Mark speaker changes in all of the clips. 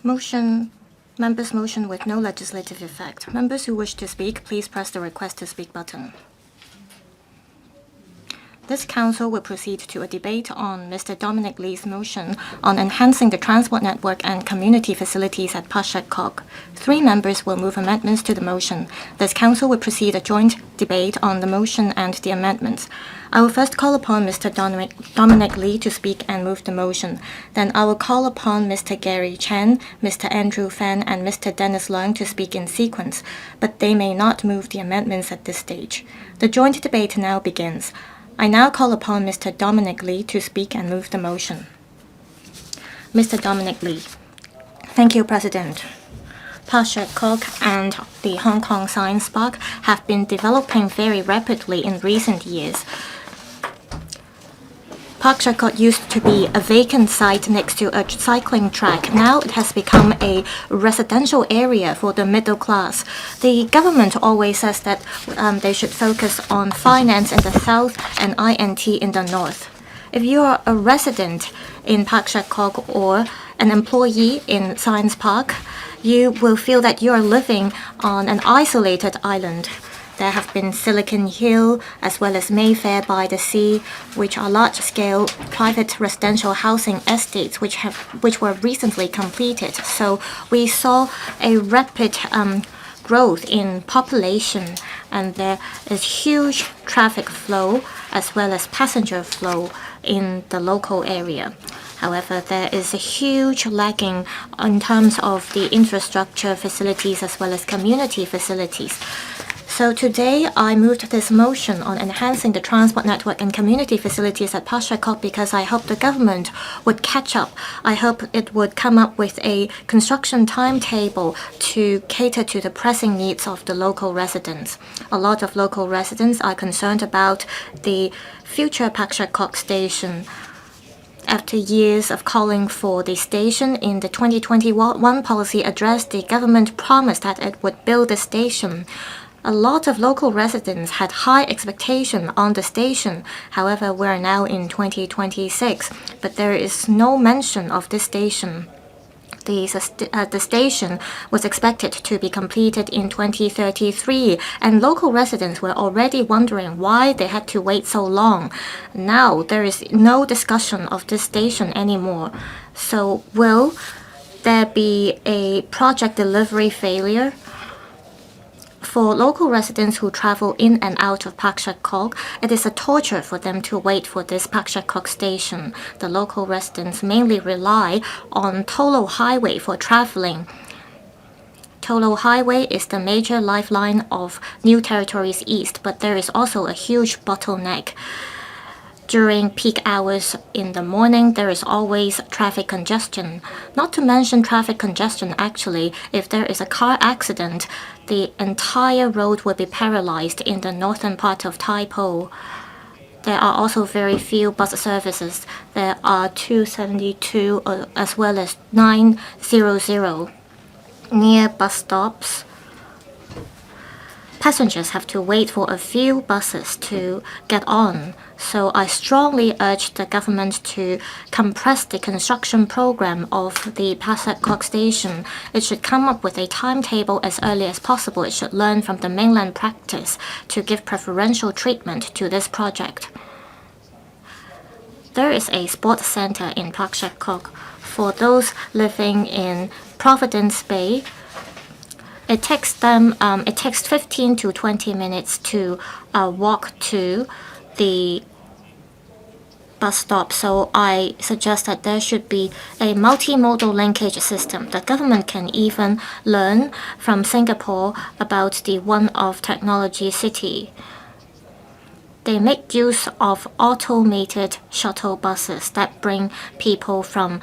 Speaker 1: Members' motion with no legislative effect. Members who wish to speak, please press the Request to Speak button. This Council will proceed to a debate on Mr. Dominic Lee's motion on enhancing the transport network and community facilities at Pak Shek Kok. 3 members will move amendments to the motion. This Council will proceed a joint debate on the motion and the amendments. I will first call upon Mr. Dominic Lee to speak and move the motion. Then I will call upon Mr. Gary Chen, Mr. Andrew Fan, and Mr. Dennis Leung to speak in sequence, but they may not move the amendments at this stage. The joint debate now begins. I now call upon Mr. Dominic Lee to speak and move the motion. Mr. Dominic Lee. Thank you, President. Pak Shek Kok and the Hong Kong Science Park have been developing very rapidly in recent years. Pak Shek Kok used to be a vacant site next to a cycling track. Now it has become a residential area for the middle class. The government always says that they should focus on finance in the south and INT in the north. If you are a resident in Pak Shek Kok or an employee in Science Park, you will feel that you are living on an isolated island. There have been Silicon Hill as well as Mayfair by the Sea, which are large-scale private residential housing estates which were recently completed. So we saw a rapid growth in population, and there is huge traffic flow as well as passenger flow in the local area. However, there is a huge lagging in terms of the infrastructure facilities as well as community facilities. So today, I moved this motion on enhancing the transport network and community facilities at Pak Shek Kok because I hope the government would catch up. I hope it would come up with a construction timetable to cater to the pressing needs of the local residents. A lot of local residents are concerned about the future Pak Shek Kok station. After years of calling for the station in the 2021 policy address, the government promised that it would build the station. A lot of local residents had high expectation on the station. However, we're now in 2026, but there is no mention of this station. The station was expected to be completed in 2033, and local residents were already wondering why they had to wait so long. Now there is no discussion of this station anymore. So will there be a project delivery failure? For local residents who travel in and out of Pak Shek Kok, it is a torture for them to wait for this Pak Shek Kok station. The local residents mainly rely on Tolo Highway for traveling. Tolo Highway is the major lifeline of New Territories East, but there is also a huge bottleneck. During peak hours in the morning, there is always traffic congestion. Not to mention traffic congestion, actually, if there is a car accident, the entire road will be paralyzed in the northern part of Tai Po. There are also very few bus services. There are 272 as well as 900 near bus stops. Passengers have to wait for a few buses to get on. So I strongly urge the government to compress the construction program of the Pak Shek Kok station. It should come up with a timetable as early as possible. It should learn from the mainland practice to give preferential treatment to this project. There is a sports center in Pak Shek Kok. For those living in Providence Bay, it takes 15 to 20 minutes to walk to the bus stop. So I suggest that there should be a multimodal linkage system. The government can even learn from Singapore about the One of Technology City. They make use of automated shuttle buses that bring people from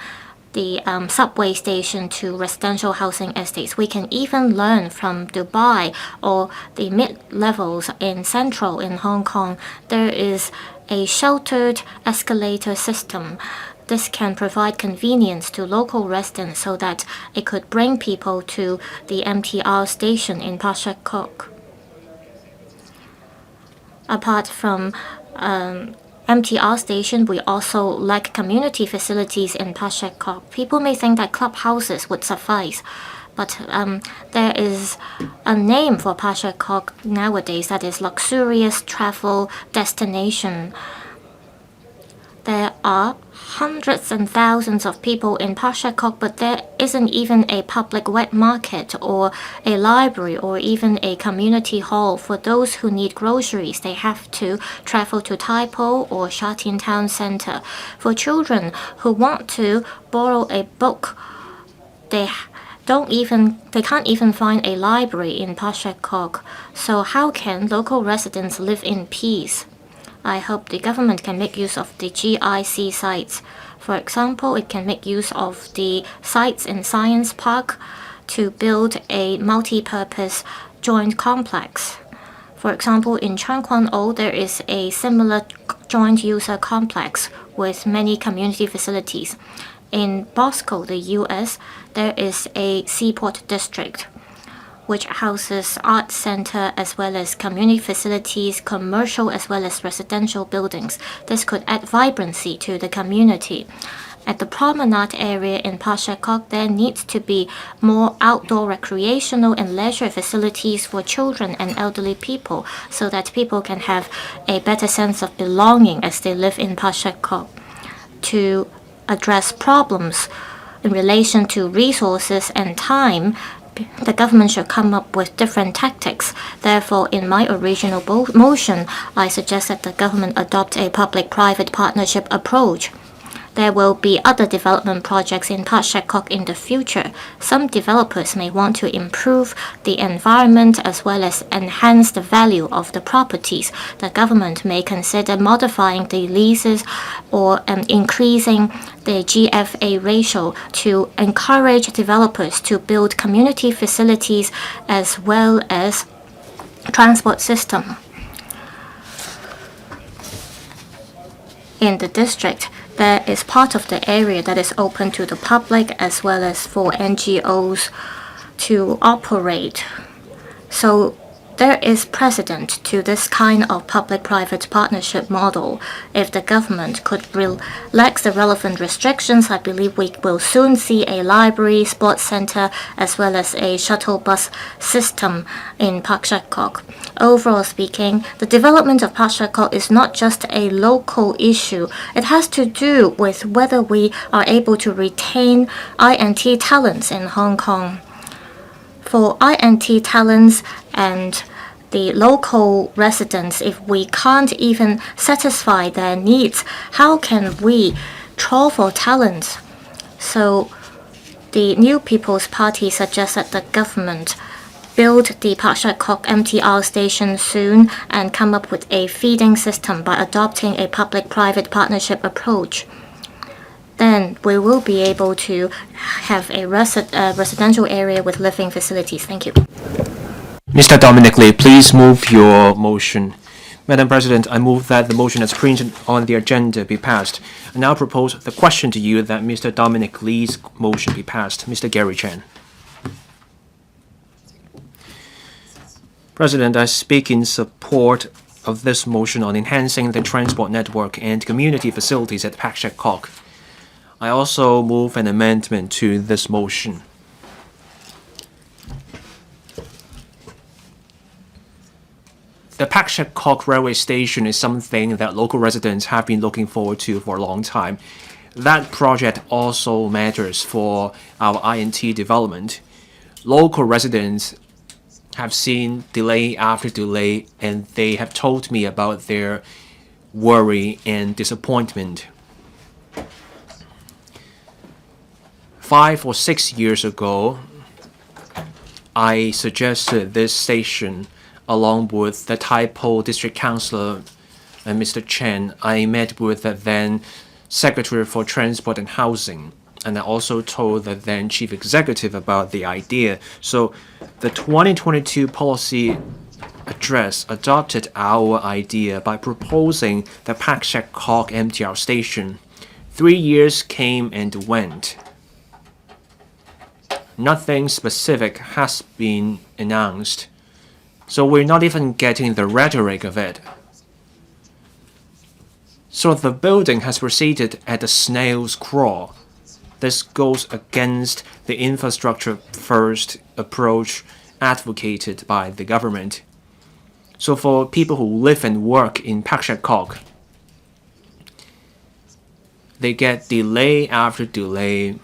Speaker 1: the subway station to residential housing estates. We can even learn from Dubai or the mid-levels in Central in Hong Kong. There is a sheltered escalator system. This can provide convenience to local residents so that it could bring people to the MTR station in Pak Shek Kok. Apart from MTR station, we also lack community facilities in Pak Shek Kok. People may think that clubhouses would suffice, but there is a name for Pak Shek Kok nowadays, that is luxurious travel destination. There are hundreds and thousands of people in Pak Shek Kok, but there isn't even a public wet market or a library or even a community hall. For those who need groceries, they have to travel to Tai Po or Sha Tin Town Center. For children who want to borrow a book, they can't even find a library in Pak Shek Kok. So how can local residents live in peace? I hope the government can make use of the GIC sites. For example, it can make use of the sites in Science Park to build a multi-purpose joint complex. For example, in Chang Kwan O, there is a similar joint user complex with many community facilities. In Bosco, the US, there is a seaport district which houses art center as well as community facilities, commercial as well as residential buildings. This could add vibrancy to the community. At the promenade area in Pak Shek Kok, there needs to be more outdoor recreational and leisure facilities for children and elderly people so that people can have a better sense of belonging as they live in Pak Shek Kok. To address problems in relation to resources and time, the government should come up with different tactics. Therefore, in my original motion, I suggest that the government adopt a public-private partnership approach. There will be other development projects in Pak Shek Kok in the future. Some developers may want to improve the environment as well as enhance the value of the properties. The government may consider modifying the leases or increasing the GFA ratio to encourage developers to build community facilities as well as transport system. In the district, there is part of the area that is open to the public as well as for NGOs to operate. So there is precedent to this kind of public-private partnership model. If the government could relax the relevant restrictions, I believe we will soon see a library, sports center, as well as a shuttle bus system in Pak Shek Kok. Overall speaking, the development of Pak Shek Kok is not just a local issue. It has to do with whether we are able to retain INT talents in Hong Kong. For INT talents and the local residents, if we can't even satisfy their needs, how can we troll for talent? So the New People's Party suggests that the government build the Pak Shek Kok MTR station soon and come up with a feeding system by adopting a public-private partnership approach. Then we will be able to have a residential area with living facilities. Thank you.
Speaker 2: Mr. Dominic LEE, please move your motion. Madam President, I move that the motion as printed on the agenda be passed. I now propose the question to you that Mr. Dominic LEE's motion be passed. Mr. Gary Chan. President, I speak in support of this motion on enhancing the transport network and community facilities at Pak Shek Kok. I also move an amendment to this motion. The Pak Shek Kok railway station is something that local residents have been looking forward to for a long time. That project also matters for our INT development. Local residents have seen delay after delay, and they have told me about their worry and disappointment. 5 or 6 years ago, I suggested this station along with the Tai Po District Councillor and Mr. Chen. I met with the then Secretary for Transport and Housing, and I also told the then Chief Executive about the idea. So the 2022 policy address adopted our idea by proposing the Pak Shek Kok MTR station. 3 years came and went. Nothing specific has been announced, so we're not even getting the rhetoric of it. So the building has proceeded at a snail's crawl. This goes against the infrastructure first approach advocated by the government. So for people who live and work in Pak Shek Kok, they get delay after delay,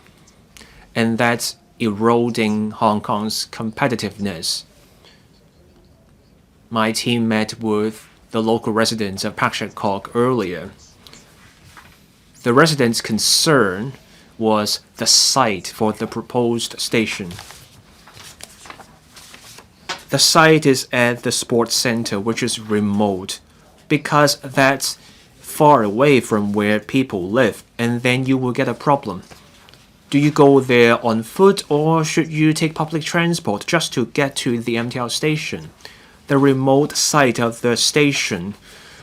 Speaker 2: and that's eroding Hong Kong's competitiveness. My team met with the local residents of Pak Shek Kok earlier. The residents' concern was the site for the proposed station. The site is at the sports center, which is remote, because that's far away from where people live, and then you will get a problem. Do you go there on foot, or should you take public transport just to get to the MTR station? The remote site of the station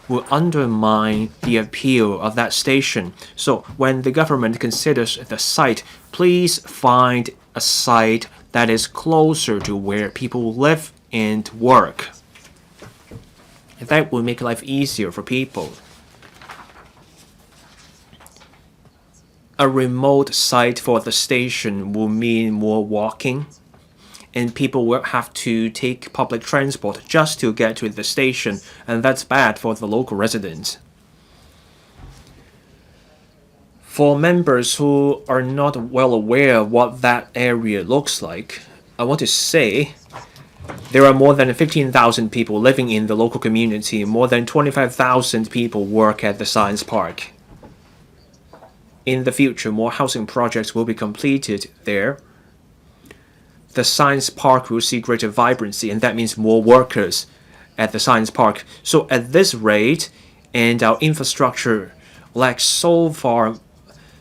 Speaker 2: will undermine the appeal of that station. So when the government considers the site, please find a site that is closer to where people live and work. That will make life easier for people. A remote site for the station will mean more walking, and people will have to take public transport just to get to the station, and that's bad for the local residents. For members who are not well aware of what that area looks like, I want to say there are more than 15,000 people living in the local community. More than 25,000 people work at the science park. In the future, more housing projects will be completed there. The science park will see greater vibrancy, and that means more workers at the science park. So at this rate, and our infrastructure lags so far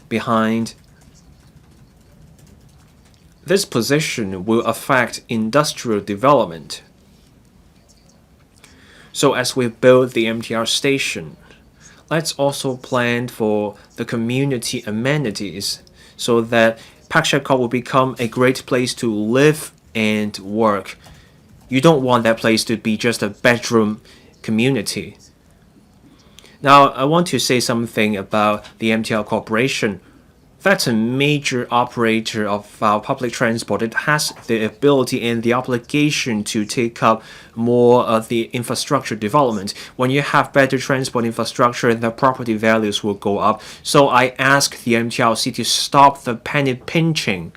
Speaker 2: behind, this position will affect industrial development. So as we build the MTR station, let's also plan for the community amenities so that Pak Shek Kok will become a great place to live and work. You don't want that place to be just a bedroom community. Now, I want to say something about the MTR Corporation. That's a major operator of our public transport. It has the ability and the obligation to take up more of the infrastructure development. When you have better transport infrastructure, the property values will go up. So I ask the MTRC to stop the penny pinching.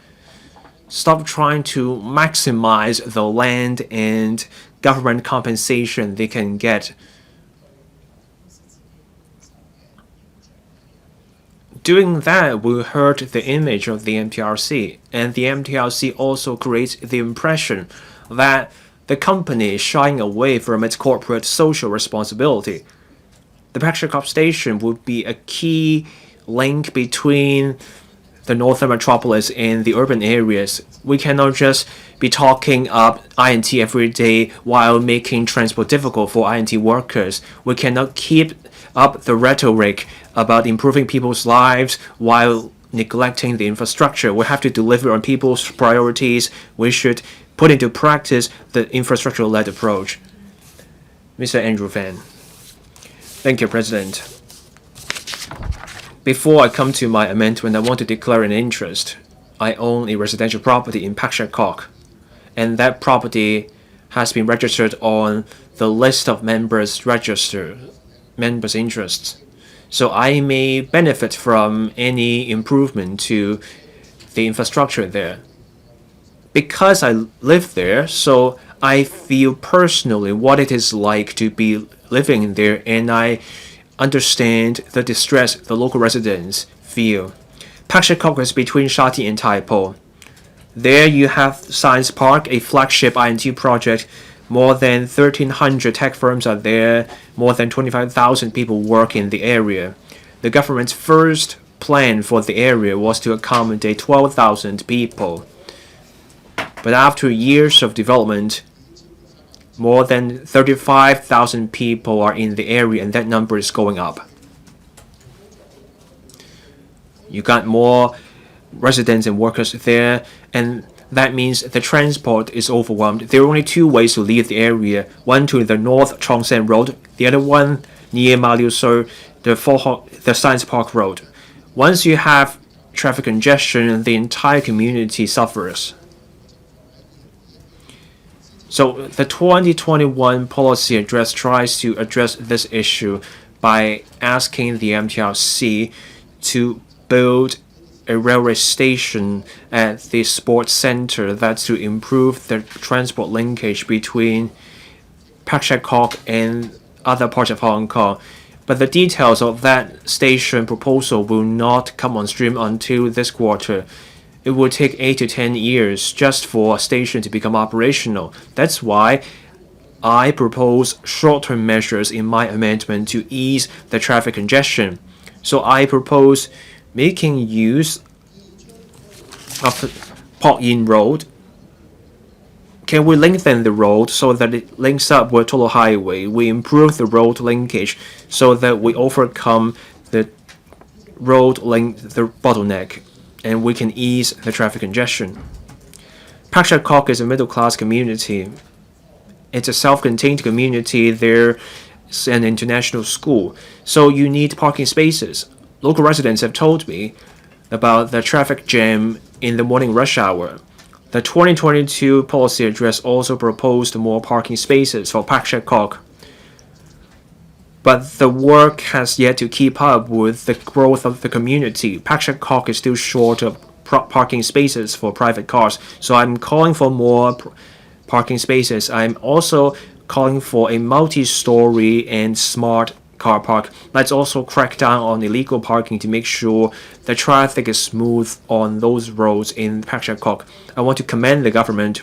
Speaker 2: Stop trying to maximize the land and government compensation they can get. Doing that will hurt the image of the MTRC, and the MTRC also creates the impression that the company is shying away from its corporate social responsibility. The Pak Shek Kok station would be a key link between the northern metropolis and the urban areas. We cannot just be talking up INT every day while making transport difficult for INT workers. We cannot keep up the rhetoric about improving people's lives while neglecting the infrastructure. We have to deliver on people's priorities. We should put into practice the infrastructure-led approach. Mr. Andrew Fan. Thank you, President. Before I come to my amendment, I want to declare an interest. I own a residential property in Pak Shek Kok, and that property has been registered on the list of members' interests. So I may benefit from any improvement to the infrastructure there. Because I live there, so I feel personally what it is like to be living there, and I understand the distress the local residents feel. Pak Shek Kok is between Shati and Tai Po. There you have Science Park, a flagship INT project. More than 1,300 tech firms are there. More than 25,000 people work in the area. The government's first plan for the area was to accommodate 12,000 people. But after years of development, more than 35,000 people are in the area, and that number is going up. You got more residents and workers there, and that means the transport is overwhelmed. There are only two ways to leave the area. One to the north Chongshan Road, the other one near Ma Liu Sir the Science Park Road. Once you have traffic congestion, the entire community suffers. So the 2021 policy address tries to address this issue by asking the MTRC to build a railway station at the sports center that's to improve the transport linkage between Pak Shek Kok and other parts of Hong Kong. But the details of that station proposal will not come on stream until this quarter. It will take 8 to 10 years just for a station to become operational. That's why I propose short-term measures in my amendment to ease the traffic congestion. So I propose making use of Pok Yin Road. Can we lengthen the road so that it links up with Tolo Highway? We improve the road linkage so that we overcome the the bottleneck, and we can ease the traffic congestion. Pak Shek Kok is a middle-class community. It's a self-contained community. There's an international school, so you need parking spaces. Local residents have told me about the traffic jam in the morning rush hour. The 2022 policy address also proposed more parking spaces for Pak Shek Kok. But the work has yet to keep up with the growth of the community. Pak Shek Kok is still short of parking spaces for private cars, so I'm calling for more parking spaces. I'm also calling for a multi-story and smart car park. Let's also crack down on illegal parking to make sure the traffic is smooth on those roads in Pak Shek Kok. I want to commend the government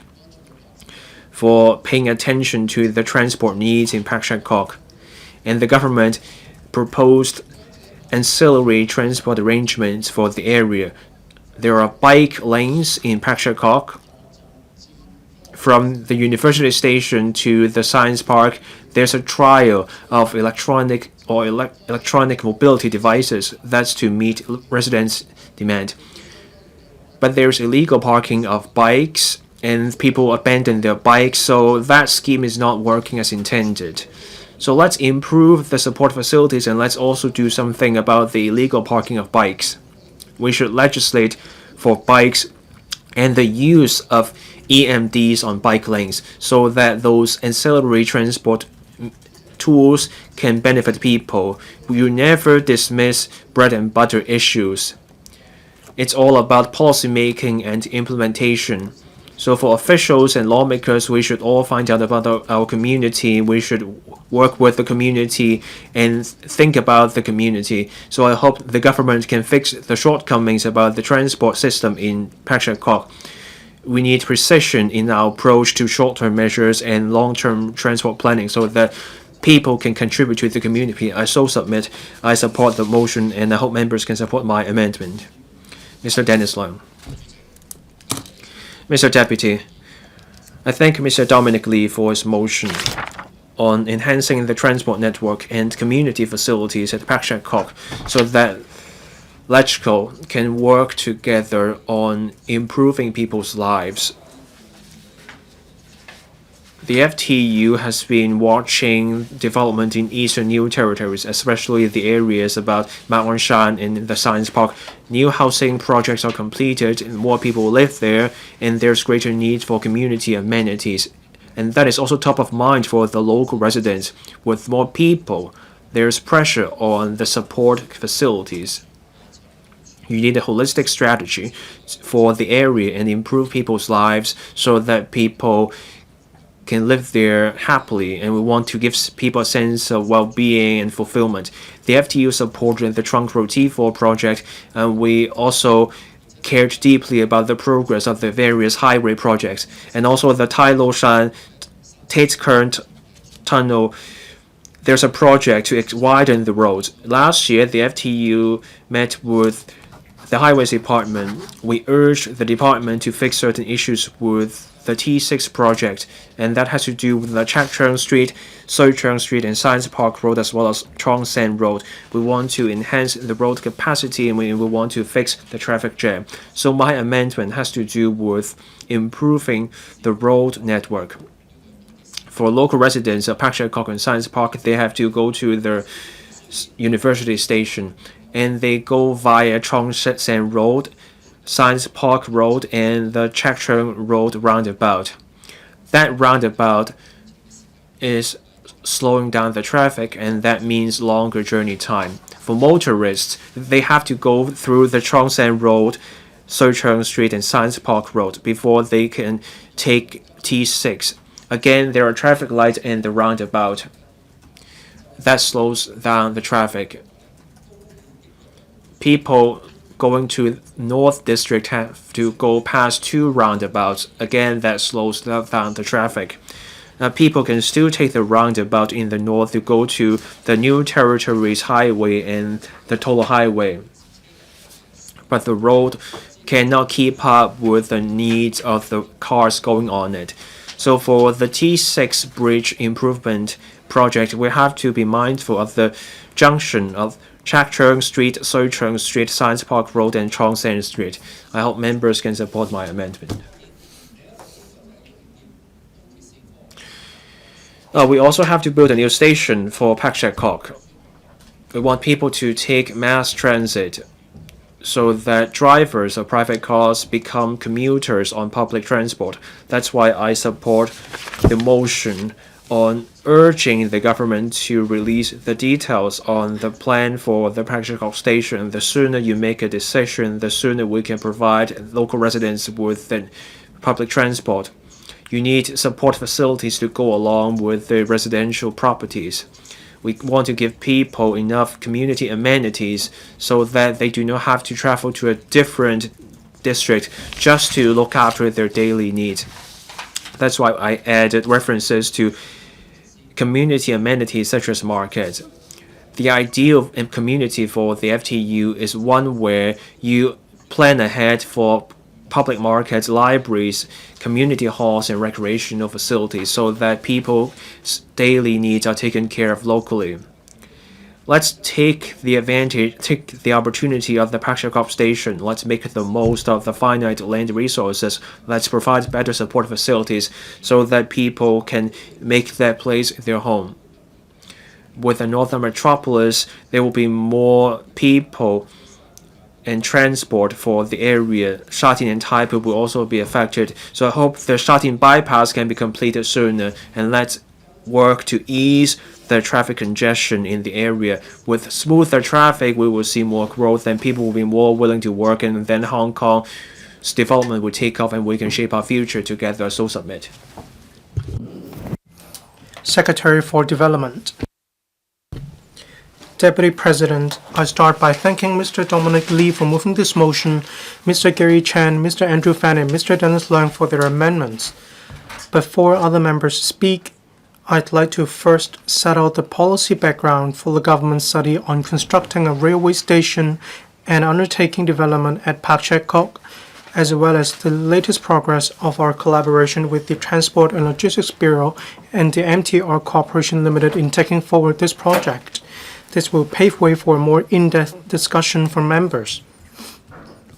Speaker 2: for paying attention to the transport needs in Pak Shek Kok. And the government proposed ancillary transport arrangements for the area. There are bike lanes in Pak Shek Kok. From the university station to the science park, there's a trial of electronic mobility devices. That's to meet residents' demand. But there's illegal parking of bikes, and people abandon their bikes, so that scheme is not working as intended. So let's improve the support facilities, and let's also do something about the illegal parking of bikes. We should legislate for bikes and the use of EMDs on bike lanes so that those ancillary transport tools can benefit people. We will never dismiss bread and butter issues. It's all about policy making and implementation. So for officials and lawmakers, we should all find out about our community. We should work with the community and think about the community. So I hope the government can fix the shortcomings about the transport system in Pak Shek Kok. We need precision in our approach to short-term measures and long-term transport planning so that people can contribute to the community. I submit. I support the motion, and I hope members can support my amendment. Mr. Dennis Leung. Mr. Deputy, I thank Mr. Dominic LEE for his motion on enhancing the transport network and community facilities at Pak Shek Kok so that LegCo can work together on improving people's lives. The FTU has been watching development in Eastern New Territories, especially the areas about Mount Shan and the Science Park. New housing projects are completed and more people live there, and there's greater need for community amenities. And that is also top of mind for the local residents. With more people, there's pressure on the support facilities. You need a holistic strategy for the area and improve people's lives so that people can live there happily, and we want to give people a sense of well-being and fulfillment. The FTU supported the Trunk Road T4 project, and we also cared deeply about the progress of the various highway projects, and also the Tai Lo Shan Tate's Current Tunnel. There's a project to widen the road. Last year, the FTU met with the Highways Department. We urged the department to fix certain issues with the T6 project, and that has to do with the Chak Cheng Street, Soi Cheng Street, and Science Park Road, as well as Chong San Road. We want to enhance the road capacity, and we want to fix the traffic jam. So my amendment has to do with improving the road network. For local residents of Pak Shek Kok and Science Park, they have to go to their University Station, and they go via Chong Shan Road, Science Park Road, and the Chakcheng Road roundabout. That roundabout is slowing down the traffic, and that means longer journey time. For motorists, they have to go through the Chongshan Road, Socheng Street, and Science Park Road before they can take T6. Again, there are traffic lights in the roundabout. That slows down the traffic. People going to North District have to go past 2 roundabouts. Again, that slows down the traffic. People can still take the roundabout in the north to go to the New Territories Highway and the Tolo Highway. But the road cannot keep up with the needs of the cars going on it. So for the T6 bridge improvement project, we have to be mindful of the junction of Chakcheng Street, Socheng Street, Science Park Road, and Chongshan Street. I hope members can support my amendment. We also have to build a new station for Pak Shek Kok. We want people to take mass transit so that drivers of private cars become commuters on public transport. That's why I support the motion on urging the government to release the details on the plan for the Pak Shek Kok station. The sooner you make a decision, the sooner we can provide local residents with the public transport. You need support facilities to go along with the residential properties. We want to give people enough community amenities so that they do not have to travel to a different district just to look after their daily needs. That's why I added references to community amenities such as markets. The ideal community for the FTU is one where you plan ahead for public markets, libraries, community halls, and recreational facilities so that people's daily needs are taken care of locally. Let's take the opportunity of the Pak Shek Kok station. Let's make the most of the finite land resources. Let's provide better support facilities so that people can make that place their home. With the northern metropolis, there will be more people and transport for the area. Shatin and Taipei will also be affected. So I hope the Shatin bypass can be completed sooner, and let's work to ease the traffic congestion in the area. With smoother traffic, we will see more growth, and people will be more willing to work, and then Hong Kong's development will take off, and we can shape our future together. So submit.
Speaker 3: Secretary for Development. Deputy President, I start by thanking Mr. Dominic LEE for moving this motion, Mr. Gary Chan, Mr. Andrew Fan, and Mr. Dennis Leung for their amendments. Before other members speak, I'd like to first set out the policy background for the government study on constructing a railway station and undertaking development at Pak Shek Kok, as well as the latest progress of our collaboration with the Transport and Logistics Bureau and the MTR Corporation Limited in taking forward this project. This will pave way for a more in-depth discussion from members.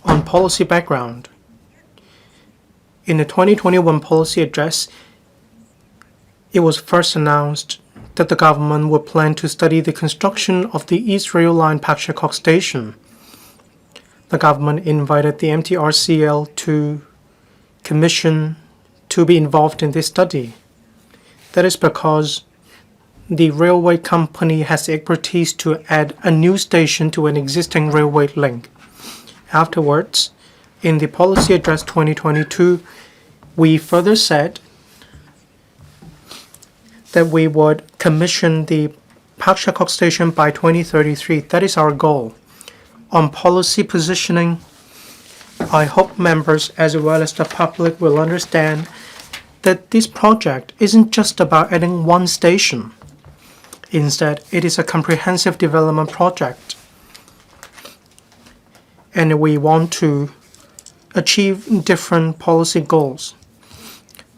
Speaker 3: On policy background, in the 2021 policy address, it was first announced that the government would plan to study the construction of the East Rail Line Pak Shek Kok Station. The government invited the MTRCL to commission to be involved in this study. That is because the railway company has the expertise to add a new station to an existing railway link. Afterwards, in the Policy Address 2022, we further said that we would commission the Pak Shek Kok station by 2033. That is our goal. On policy positioning, I hope members as well as the public will understand that this project isn't just about adding one station. Instead, it is a comprehensive development project, and we want to achieve different policy goals.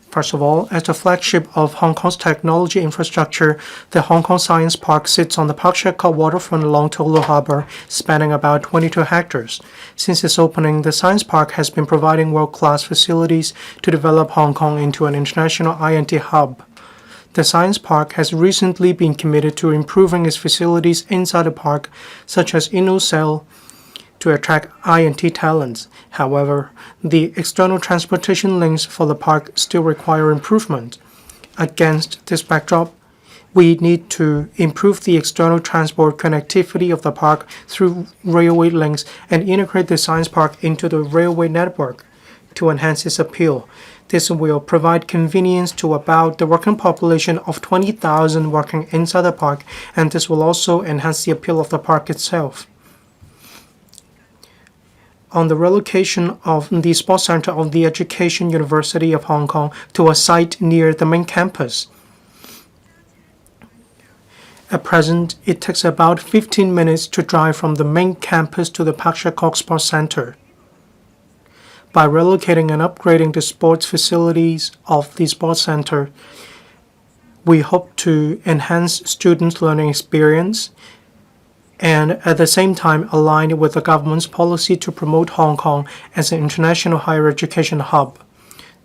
Speaker 3: First of all, as the flagship of Hong Kong's technology infrastructure, the Hong Kong Science Park sits on the Pak Shek Kok waterfront along Tolo Harbor, spanning about 22 hectares. Since its opening, the Science Park has been providing world-class facilities to develop Hong Kong into an international INT hub. The Science Park has recently been committed to improving its facilities inside the park, such as InnoCell, to attract I&T talents. However, the external transportation links for the park still require improvement. Against this backdrop, we need to improve the external transport connectivity of the park through railway links and integrate the Science Park into the railway network to enhance its appeal. This will provide convenience to about the working population of 20,000 working inside the park, and this will also enhance the appeal of the park itself. On the relocation of the sports center of the Education University of Hong Kong to a site near the main campus. At present, it takes about 15 minutes to drive from the main campus to the Pak Shek Kok Sports Center. By relocating and upgrading the sports facilities of the sports center, we hope to enhance students' learning experience and at the same time align with the government's policy to promote Hong Kong as an international higher education hub.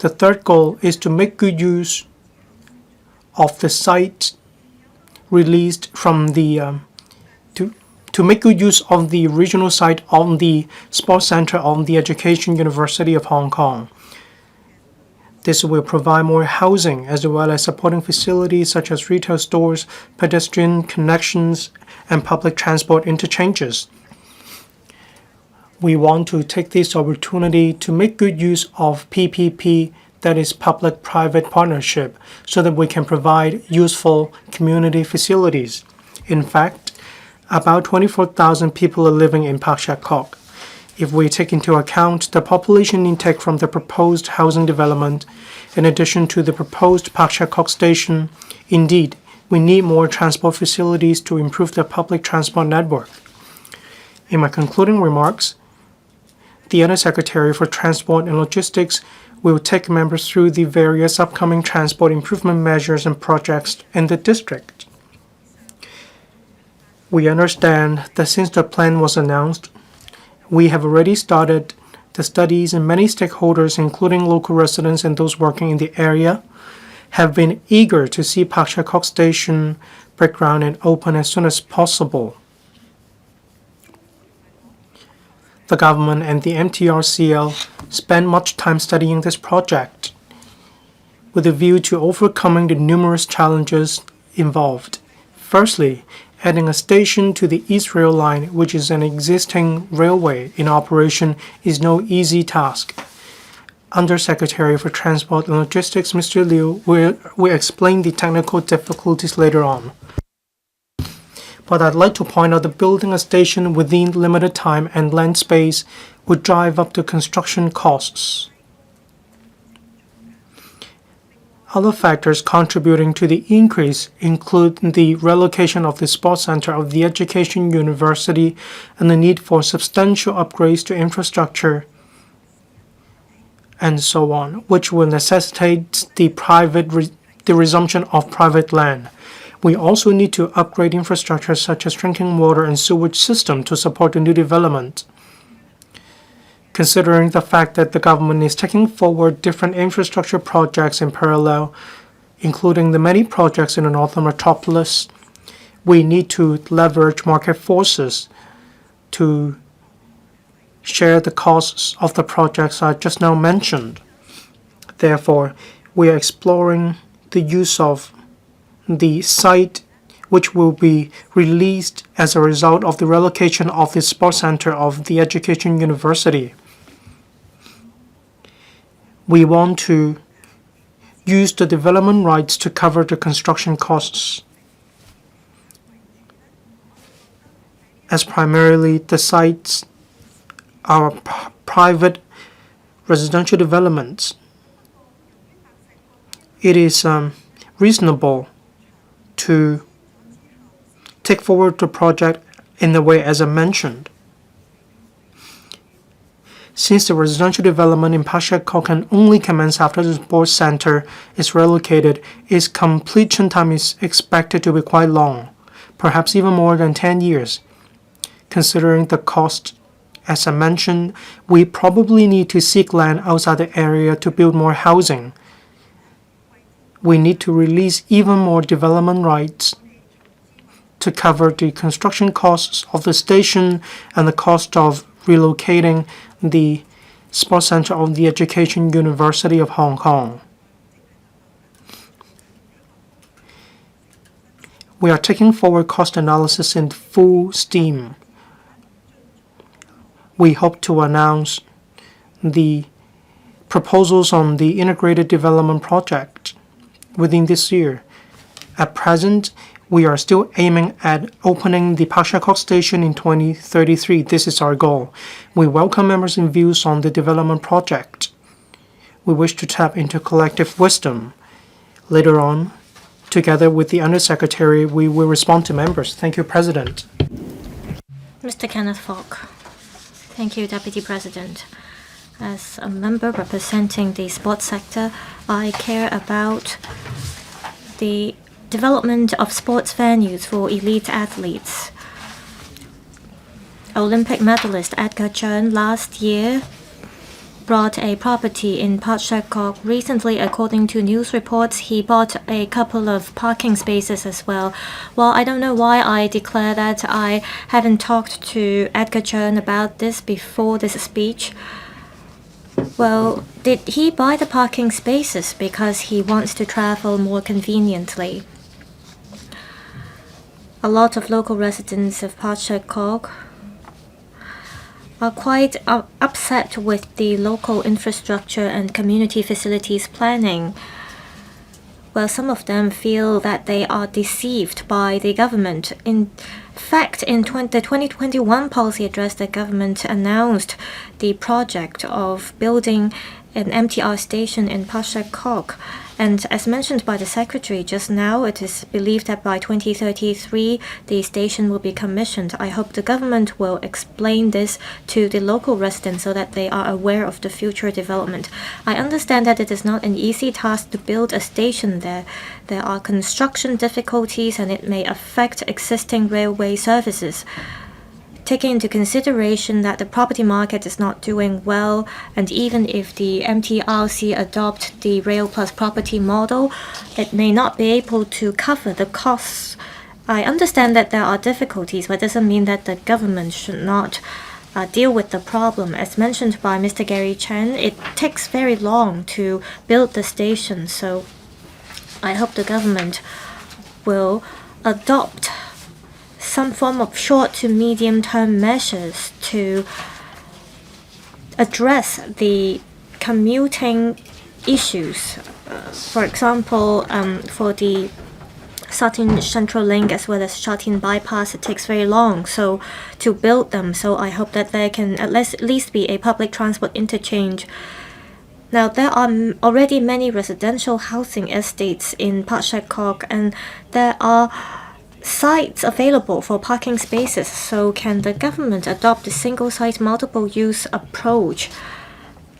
Speaker 3: The third goal is to make good use of the site released from the to make good use of the regional site on the sports center of the Education University of Hong Kong. This will provide more housing as well as supporting facilities such as retail stores, pedestrian connections, and public transport interchanges. We want to take this opportunity to make good use of PPP, that is public-private partnership, so that we can provide useful community facilities. In fact, about 24,000 people are living in Pak Shek Kok. If we take into account the population intake from the proposed housing development, in addition to the proposed Pak Shek Kok station, indeed, we need more transport facilities to improve the public transport network. In my concluding remarks, the Undersecretary for Transport and Logistics will take members through the various upcoming transport improvement measures and projects in the district. We understand that since the plan was announced, we have already started the studies, and many stakeholders, including local residents and those working in the area, have been eager to see Pak Shek Kok Station break ground and open as soon as possible. The government and the MTRCL spent much time studying this project with a view to overcoming the numerous challenges involved. Firstly, adding a station to the East Rail Line, which is an existing railway in operation, is no easy task. Undersecretary for Transport and Logistics, Mr. Liu, will explain the technical difficulties later on. But I'd like to point out that building a station within limited time and land space would drive up the construction costs. Other factors contributing to the increase include the relocation of the sports center of the Education University and the need for substantial upgrades to infrastructure, and so on, which will necessitate the resumption of private land. We also need to upgrade infrastructure such as drinking water and sewage system to support the new development. Considering the fact that the government is taking forward different infrastructure projects in parallel, including the many projects in the Northern Metropolis, we need to leverage market forces to share the costs of the projects I just now mentioned. Therefore, we are exploring the use of the site which will be released as a result of the relocation of the sports center of the Education University. We want to use the development rights to cover the construction costs, as primarily the sites are private residential developments. It is reasonable to take forward the project in the way as I mentioned. Since the residential development in Pak Shek Kok can only commence after the sports center is relocated, its completion time is expected to be quite long, perhaps even more than 10 years. Considering the cost, as I mentioned, we probably need to seek land outside the area to build more housing. we need to release even more development rights to cover the construction costs of the station and the cost of relocating the sports center of the Education University of Hong Kong. We are taking forward cost analysis in full steam. We hope to announce the proposals on the integrated development project within this year. At present, we are still aiming at opening the Pak Shek Kok station in 2033. This is our goal. We welcome members' views on the development project. We wish to tap into collective wisdom. Later on, together with the Undersecretary, we will respond to members. Thank you, President.
Speaker 1: Mr. Kenneth Fok. Thank you, Deputy President. As a member representing the sports sector, I care about the development of sports venues for elite athletes. Olympic medalist Edgar Cheung last year bought a property in Pak Shek Kok. Recently, according to news reports, he bought a couple of parking spaces as well. Well, I don't know why I declare that I haven't talked to Edgar Cheung about this before this speech. Well, did he buy the parking spaces because he wants to travel more conveniently? A lot of local residents of Pak Shek Kok are quite upset with the local infrastructure and community facilities planning. Well, some of them feel that they are deceived by the government. In fact, in the 2021 policy address, the government announced the project of building an MTR station in Pak Shek Kok. And as mentioned by the Secretary just now, it is believed that by 2033, the station will be commissioned. I hope the government will explain this to the local residents so that they are aware of the future development. I understand that it is not an easy task to build a station there. There are construction difficulties and it may affect existing railway services. Taking into consideration that the property market is not doing well, and even if the MTRC adopt the Rail Plus Property model, it may not be able to cover the costs. I understand that there are difficulties, but it doesn't mean that the government should not deal with the problem. As mentioned by Mr. Gary Chen, it takes very long to build the station, so I hope the government will adopt some form of short to medium term measures to address the commuting issues. For example, for the Satin Central Link as well as Shatin Bypass, it takes very long to build them. So I hope that there can at least be a public transport interchange. Now, there are already many residential housing estates in Pak Shek Kok, and there are sites available for parking spaces. So can the government adopt a single site multiple use approach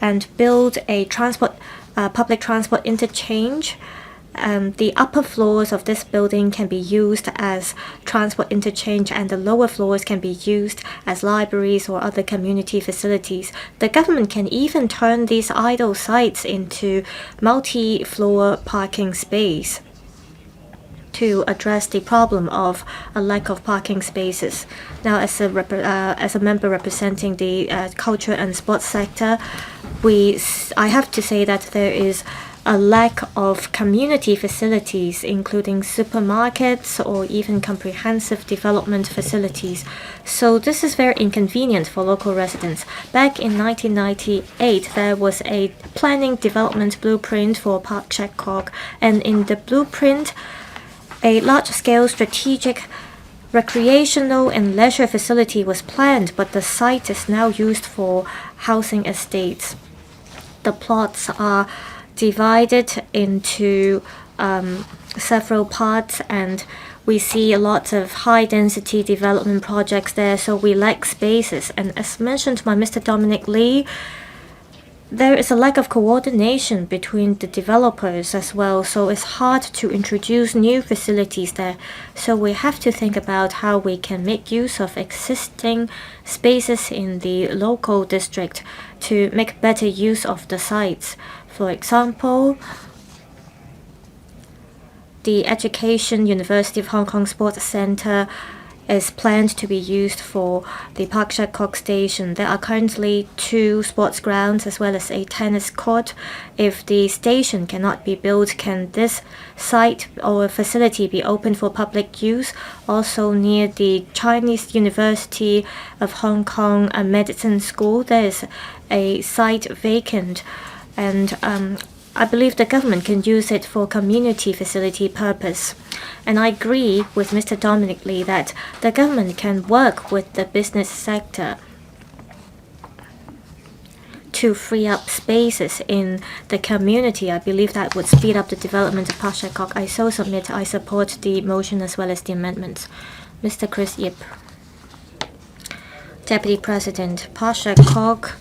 Speaker 1: and build a public transport interchange? The upper floors of this building can be used as transport interchange and the lower floors can be used as libraries or other community facilities. The government can even turn these idle sites into multi-floor parking space to address the problem of a lack of parking spaces. Now, as a member representing the culture and sports sector, I have to say that there is a lack of community facilities, including supermarkets or even comprehensive development facilities. So this is very inconvenient for local residents. Back in 1998, there was a planning development blueprint for Pak Shek Kok, and in the blueprint, a large-scale strategic recreational and leisure facility was planned, but the site is now used for housing estates. The plots are divided into several parts, and we see a lot of high-density development projects there, so we lack spaces. And as mentioned by Mr. Dominic LEE, there is a lack of coordination between the developers as well, so it's hard to introduce new facilities there. So we have to think about how we can make use of existing spaces in the local district to make better use of the sites. For example, the Education University of Hong Kong Sports Centre is planned to be used for the Pak Shek Kok station. There are currently 2 sports grounds as well as a tennis court. If the station cannot be built, can this site or facility be open for public use? Also near the Chinese University of Hong Kong Medicine School, there is a site vacant, and I believe the government can use it for community facility purpose. And I agree with Mr. Dominic Lee that the government can work with the business sector to free up spaces in the community. I believe that would speed up the development of Pak Shek Kok. I so submit I support the motion as well as the amendments. Mr. Chris Yip. Deputy President, Pak Shek Kok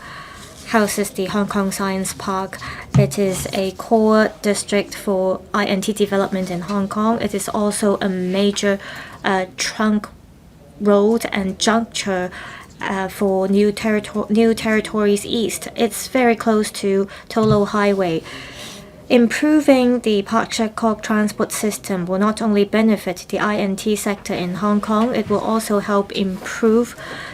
Speaker 1: houses the Hong Kong Science Park. It is a core district for INT development in Hong Kong. It is also a major trunk road and juncture for New Territories East. It's very close to Tolo Highway. Improving the Pak Shek Kok transport system will not only benefit the INT sector in Hong Kong, it will also help improve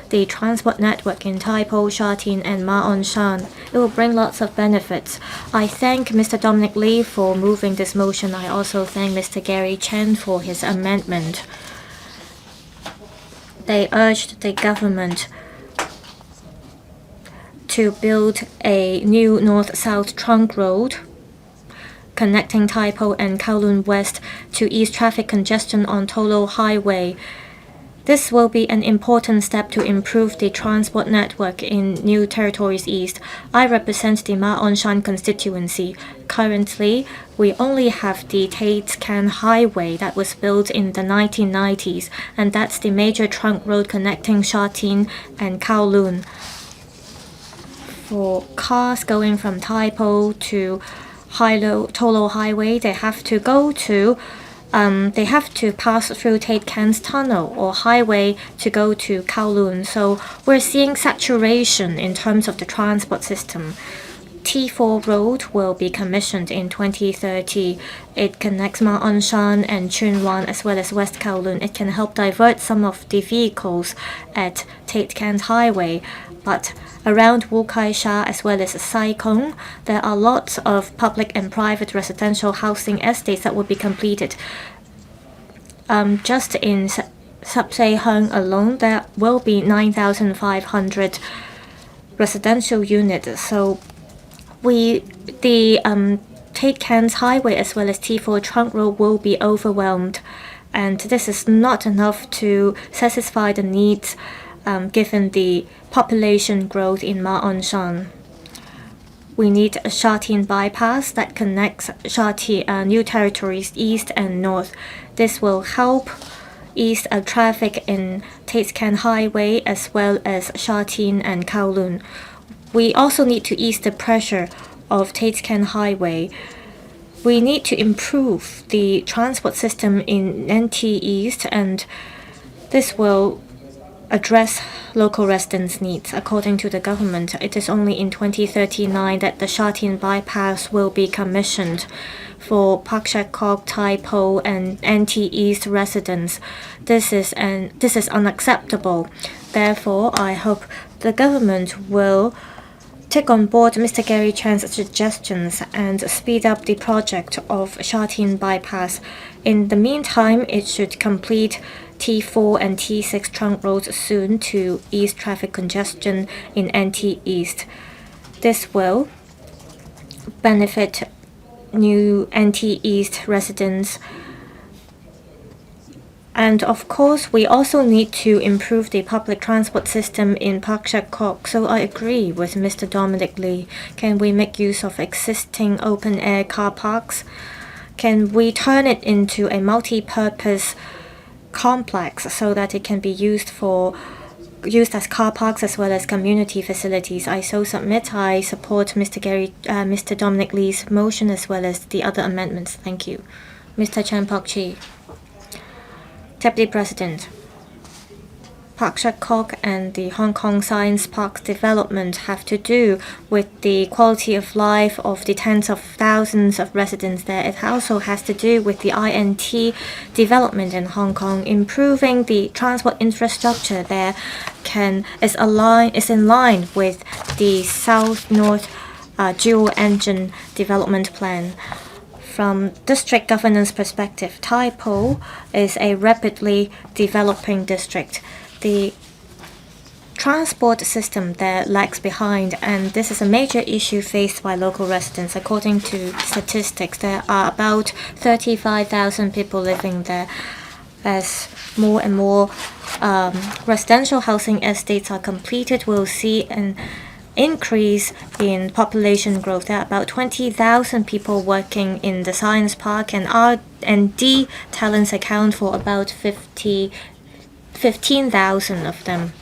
Speaker 1: the transport network in Tai Po, Sha Tin, and Ma On Shan. It will bring lots of benefits. I thank Mr. Dominic Lee for moving this motion. I also thank Mr. Gary Chen for his amendment. They urged the government to build a new north-south trunk road connecting Tai Po and Kowloon West to ease traffic congestion on Tolo Highway. This will be an important step to improve the transport network in New Territories East. I represent the Ma On Shan constituency. Currently, we only have the Tate Can Highway that was built in the 1990s, and that's the major trunk road connecting Sha Tin and Kowloon. For cars going from Tai Po to Tolo Highway, they have to pass through Tate Can's tunnel or highway to go to Kowloon. So we're seeing saturation in terms of the transport system. T4 road will be commissioned in 2030. It connects Ma On Shan and Tsuen Wan as well as West Kowloon. It can help divert some of the vehicles at Tate Can Highway. But around Wu Kai Sha as well as Sai Kung, there are lots of public and private residential housing estates that will be completed. Just in Sub-Say Hung alone, there will be 9,500 residential units. So the Tate Can's Highway as well as T4 Trunk Road will be overwhelmed, and this is not enough to satisfy the needs given the population growth in Ma On Shan. We need a Sha Tin bypass that connects New Territories East and North. This will help ease traffic in Tate Can Highway as well as Sha Tin and Kowloon. We also need to ease the pressure of Tate Can Highway. We need to improve the transport system in NT East, and this will address local residents' needs. According to the government, it is only in 2039 that the Sha Tin bypass will be commissioned for Pak Shek Kok, Tai Po, and NT East residents. This is unacceptable. Therefore, I hope the government will take on board Mr. Gary Chan's suggestions and speed up the project of Sha Tin bypass. In the meantime, it should complete T4 and T6 trunk roads soon to ease traffic congestion in NT East. This will benefit new NT East residents. And of course, we also need to improve the public transport system in Pak Shek Kok. So I agree with Mr. Dominic Lee. Can we make use of existing open-air car parks? Can we turn it into a multi-purpose complex so that it can be used as car parks as well as community facilities? I so submit I support Mr. Dominic Lee's motion as well as the other amendments. Thank you. Mr. Chan Pak Chi. Deputy President, Pak Shek Kok and the Hong Kong Science Park development have to do with the quality of life of the tens of thousands of residents there. It also has to do with the INT development in Hong Kong. Improving the transport infrastructure there is in line with the South-North dual engine development plan. From district governance perspective, Tai Po is a rapidly developing district. The transport system there lags behind, and this is a major issue faced by local residents. According to statistics, there are about 35,000 people living there. As more and more residential housing estates are completed, we'll see an increase in population growth. There are about 20,000 people working in the science park, and R&D talents account for about 15,000 of them.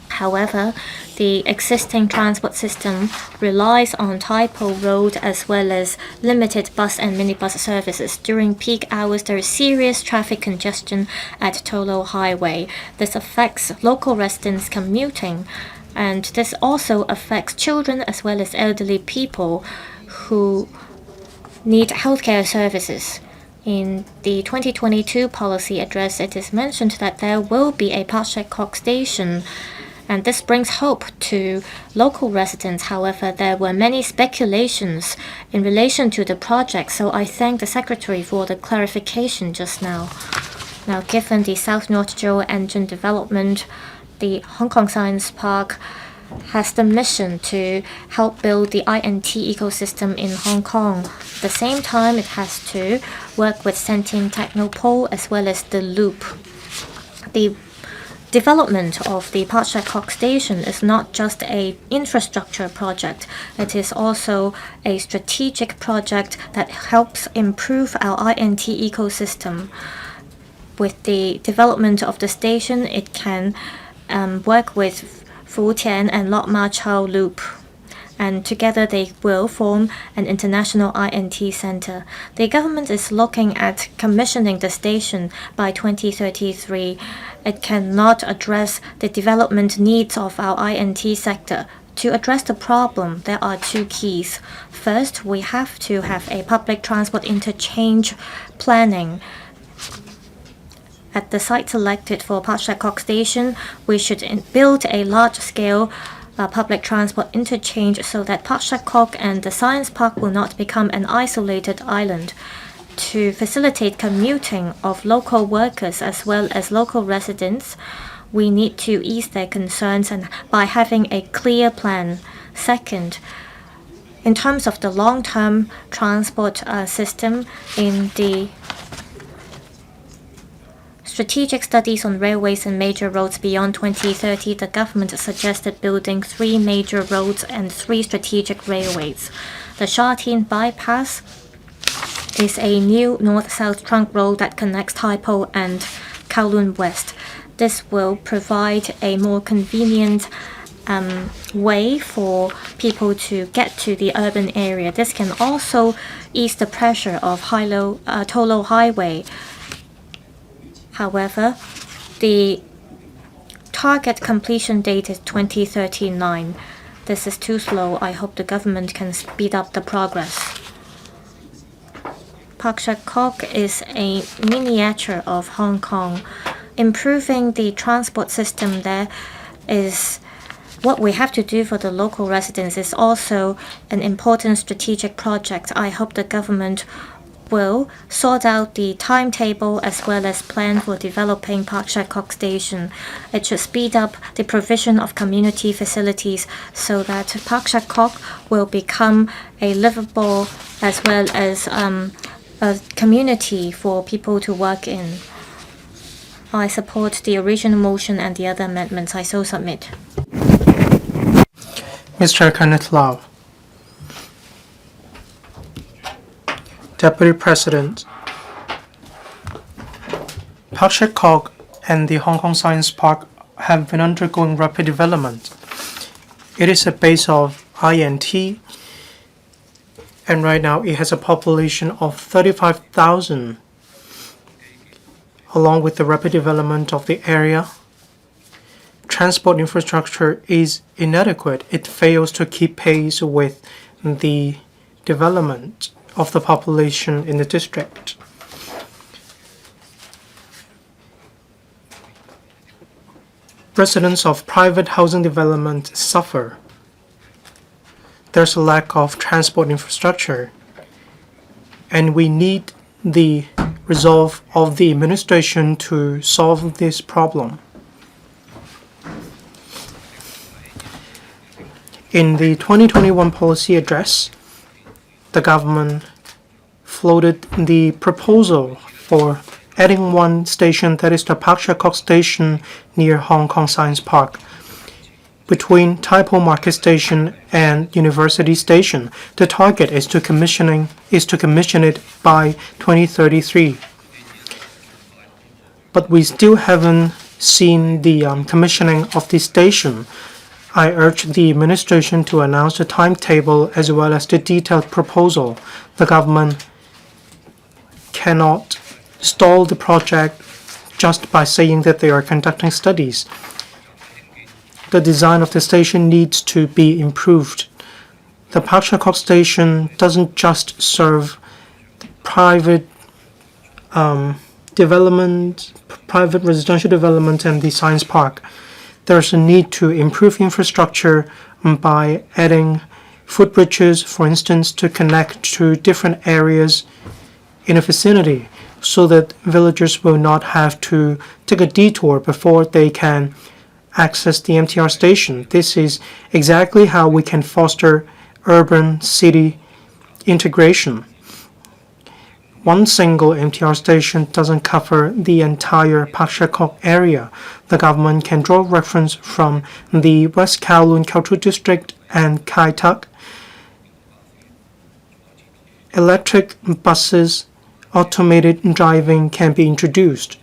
Speaker 1: However, the existing transport system relies on Tai Po Road as well as limited bus and minibus services. During peak hours, there is serious traffic congestion at To Lo Highway. This affects local residents commuting, and this also affects children as well as elderly people who need healthcare services. In the 2022 policy address, it is mentioned that there will be a Pak Shek Kok station, and this brings hope to local residents. However, there were many speculations in relation to the project, so I thank the Secretary for the clarification just now. Now, given the South-North dual engine development, the Hong Kong Science Park has the mission to help build the INT ecosystem in Hong Kong. At the same time, it has to work with Sentient Technopole as well as the Loop. The development of the Pak Shek Kok station is not just an infrastructure project. It is also a strategic project that helps improve our INT ecosystem. With the development of the station, it can work with Futian and Lok Ma Chau Loop, and together they will form an international INT center. The government is looking at commissioning the station by 2033. It cannot address the development needs of our INT sector. To address the problem, there are two keys. First, we have to have a public transport interchange planning. At the site selected for Pak Shek Kok station, we should build a large-scale public transport interchange so that Pak Shek Kok and the science park will not become an isolated island. To facilitate commuting of local workers as well as local residents, we need to ease their concerns and by having a clear plan. Second, in terms of the long-term transport system, in the strategic studies on railways and major roads beyond 2030, the government suggested building 3 major roads and 3 strategic railways. The Sha Tin bypass is a new north-south trunk road that connects Tai Po and Kowloon West. This will provide a more convenient way for people to get to the urban area. This can also ease the pressure of To Lo Highway. However, the target completion date is 2039. This is too slow. I hope the government can speed up the progress. Pak Shek Kok is a miniature of Hong Kong. Improving the transport system there is what we have to do for the local residents. Is also an important strategic project. I hope the government will sort out the timetable as well as plan for developing Pak Shek Kok station. It should speed up the provision of community facilities so that Pak Shek Kok will become a livable as well as a community for people to work in. I support the original motion and the other amendments. I so submit.
Speaker 3: Mr. Kenneth Lau. Deputy President, Pak Shek Kok and the Hong Kong Science Park have been undergoing rapid development. It is a base of INT, and right now it has a population of 35,000. Along with the rapid development of the area, transport infrastructure is inadequate. It fails to keep pace with the development of the population in the district. Residents of private housing development suffer. There's a lack of transport infrastructure, and we need the resolve of the administration to solve this problem. In the 2021 policy address, the government floated the proposal for adding one station, that is the Pak Shek Kok station near Hong Kong Science Park, between Tai Po Market Station and University Station. The target is to commission it by 2033. But we still haven't seen the commissioning of the station. I urge the administration to announce the timetable as well as the detailed proposal. The government cannot stall the project just by saying that they are conducting studies. The design of the station needs to be improved. The Pak Shek Kok station doesn't just serve private private residential development and the science park. There's a need to improve infrastructure by adding footbridges, for instance, to connect to different areas in a vicinity, so that villagers will not have to take a detour before they can access the MTR station. This is exactly how we can foster urban-city integration. One single MTR station doesn't cover the entire Pak Shek Kok area. The government can draw reference from the West Kowloon Cultural District and Kai Tak. Electric buses, automated driving can be introduced.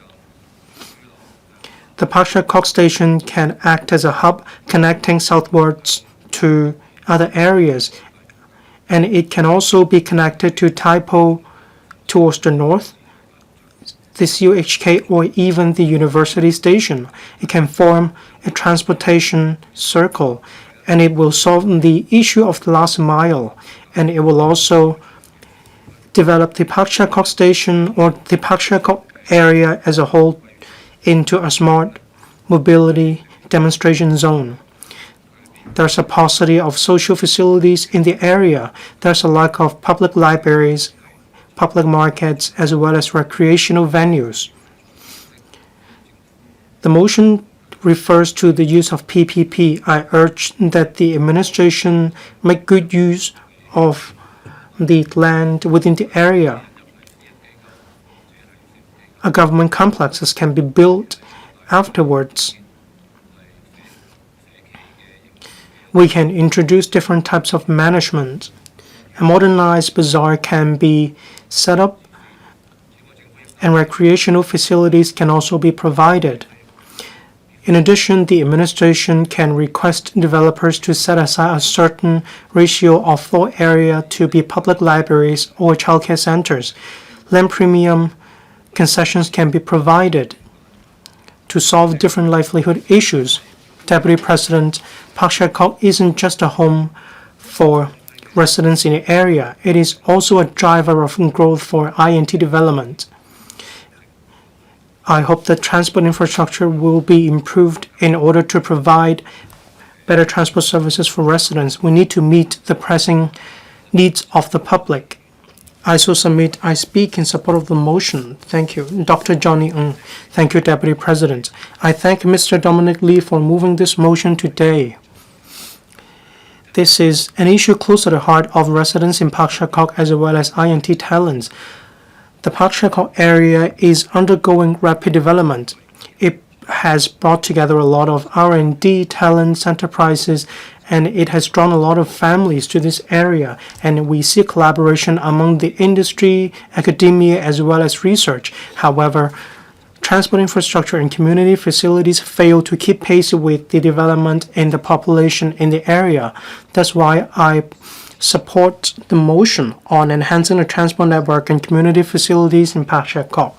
Speaker 3: The Pak Shek Kok station can act as a hub connecting southwards to other areas, and it can also be connected to Tai Po towards the north, the CUHK, or even the University Station. It can form a transportation circle, and it will solve the issue of the last mile, and it will also develop the Pak Shek Kok station or the Pak Shek Kok area as a whole into a smart mobility demonstration zone. There's a paucity of social facilities in the area. There's a lack of public libraries, public markets, as well as recreational venues. The motion refers to the use of PPP. I urge that the administration make good use of the land within the area. A government complexes can be built afterwards. We can introduce different types of management. A modernized bazaar can be set up, and recreational facilities can also be provided. In addition, the administration can request developers to set aside a certain ratio of floor area to be public libraries or childcare centers. Land premium concessions can be provided to solve different livelihood issues. Deputy President, Pak Shek Kok isn't just a home for residents in the area. It is also a driver of growth for INT development. I hope that transport infrastructure will be improved in order to provide better transport services for residents. We need to meet the pressing needs of the public. I speak in support of the motion. Thank you. Dr. Johnny Ng. Thank you, Deputy President. I thank Mr. Dominic LEE for moving this motion today. This is an issue close to the heart of residents in Pak Shek Kok as well as INT talents. The Pak Shek Kok area is undergoing rapid development. It has brought together a lot of R&D talents, enterprises, and it has drawn a lot of families to this area. And we see collaboration among the industry, academia, as well as research. However, transport infrastructure and community facilities fail to keep pace with the development in the population in the area. That's why I support the motion on enhancing the transport network and community facilities in Pak Shek Kok.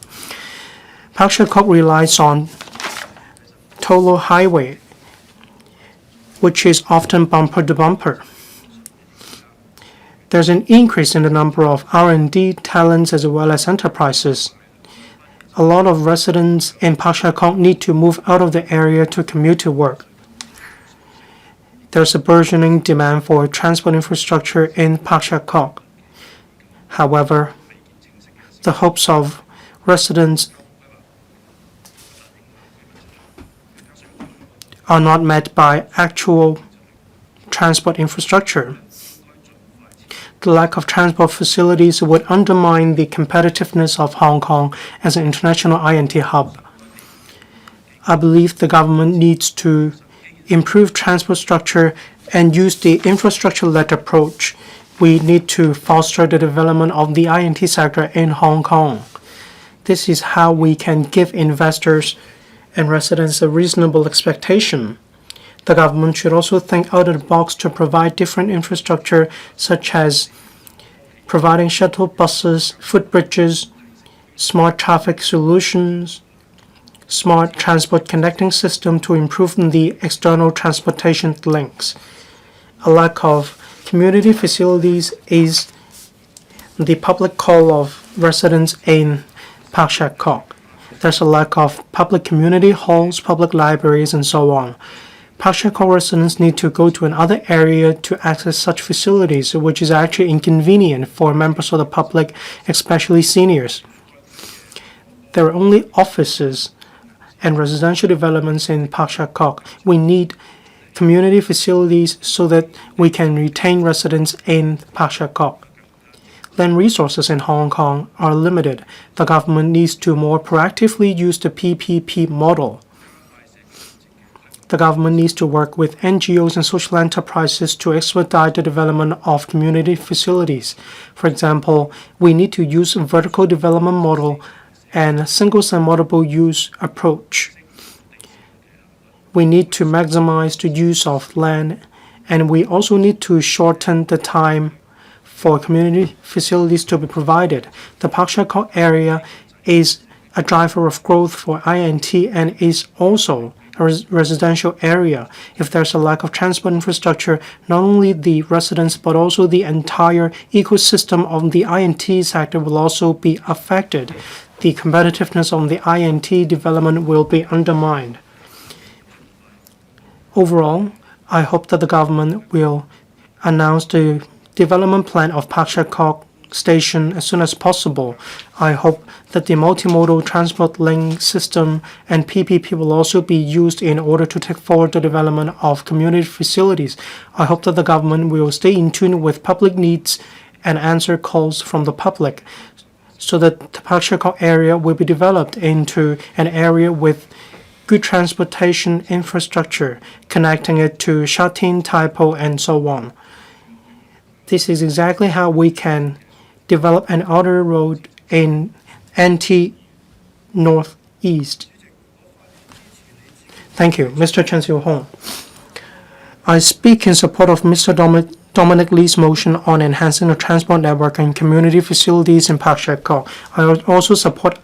Speaker 3: Pak Shek Kok relies on toll highway which is often bumper to bumper. There's an increase in the number of R&D talents as well as enterprises. A lot of residents in Pak Shek Kok need to move out of the area to commute to work. There's a burgeoning demand for transport infrastructure in Pak Shek Kok. However, the hopes of residents are not met by actual transport infrastructure. The lack of transport facilities would undermine the competitiveness of Hong Kong as an international INT hub. I believe the government needs to improve transport structure and use the infrastructure-led approach. We need to foster the development of the INT sector in Hong Kong. This is how we can give investors and residents a reasonable expectation. The government should also think out of the box to provide different infrastructure, such as providing shuttle buses, footbridges, smart traffic solutions, smart transport connecting system to improve the external transportation links. A lack of community facilities is the public call of residents in Pak Shek Kok. There's a lack of public community halls, public libraries, and so on. Pak Shek Kok residents need to go to another area to access such facilities, which is actually inconvenient for members of the public, especially seniors. There are only offices and residential developments in Pak Shek Kok. We need community facilities so that we can retain residents in Pak Shek Kok. Land resources in Hong Kong are limited. The government needs to more proactively use the PPP model. The government needs to work with NGOs and social enterprises to expedite the development of community facilities. For example, we need to use a vertical development model and a single-site multiple use approach. We need to maximize the use of land, and we also need to shorten the time for community facilities to be provided. The Pak Shek Kok area is a driver of growth for INT and is also a residential area. If there's a lack of transport infrastructure, not only the residents but also the entire ecosystem of the INT sector will also be affected. The competitiveness of the INT development will be undermined. Overall, I hope that the government will announce the development plan of Pak Shek Kok station as soon as possible. I hope that the multimodal transport link system and PPP will also be used in order to take forward the development of community facilities. I hope that the government will stay in tune with public needs and answer calls from the public so that the Pak Shek Kok area will be developed into an area with good transportation infrastructure, connecting it to Sha Tin, Tai Po, and so on. This is exactly how we can develop an outer road in NT Northeast. Thank you. Mr. Chen Hong. I speak in support of Mr. Dominic Lee's motion on enhancing the transport network and community facilities in Pak Shek Kok. I also support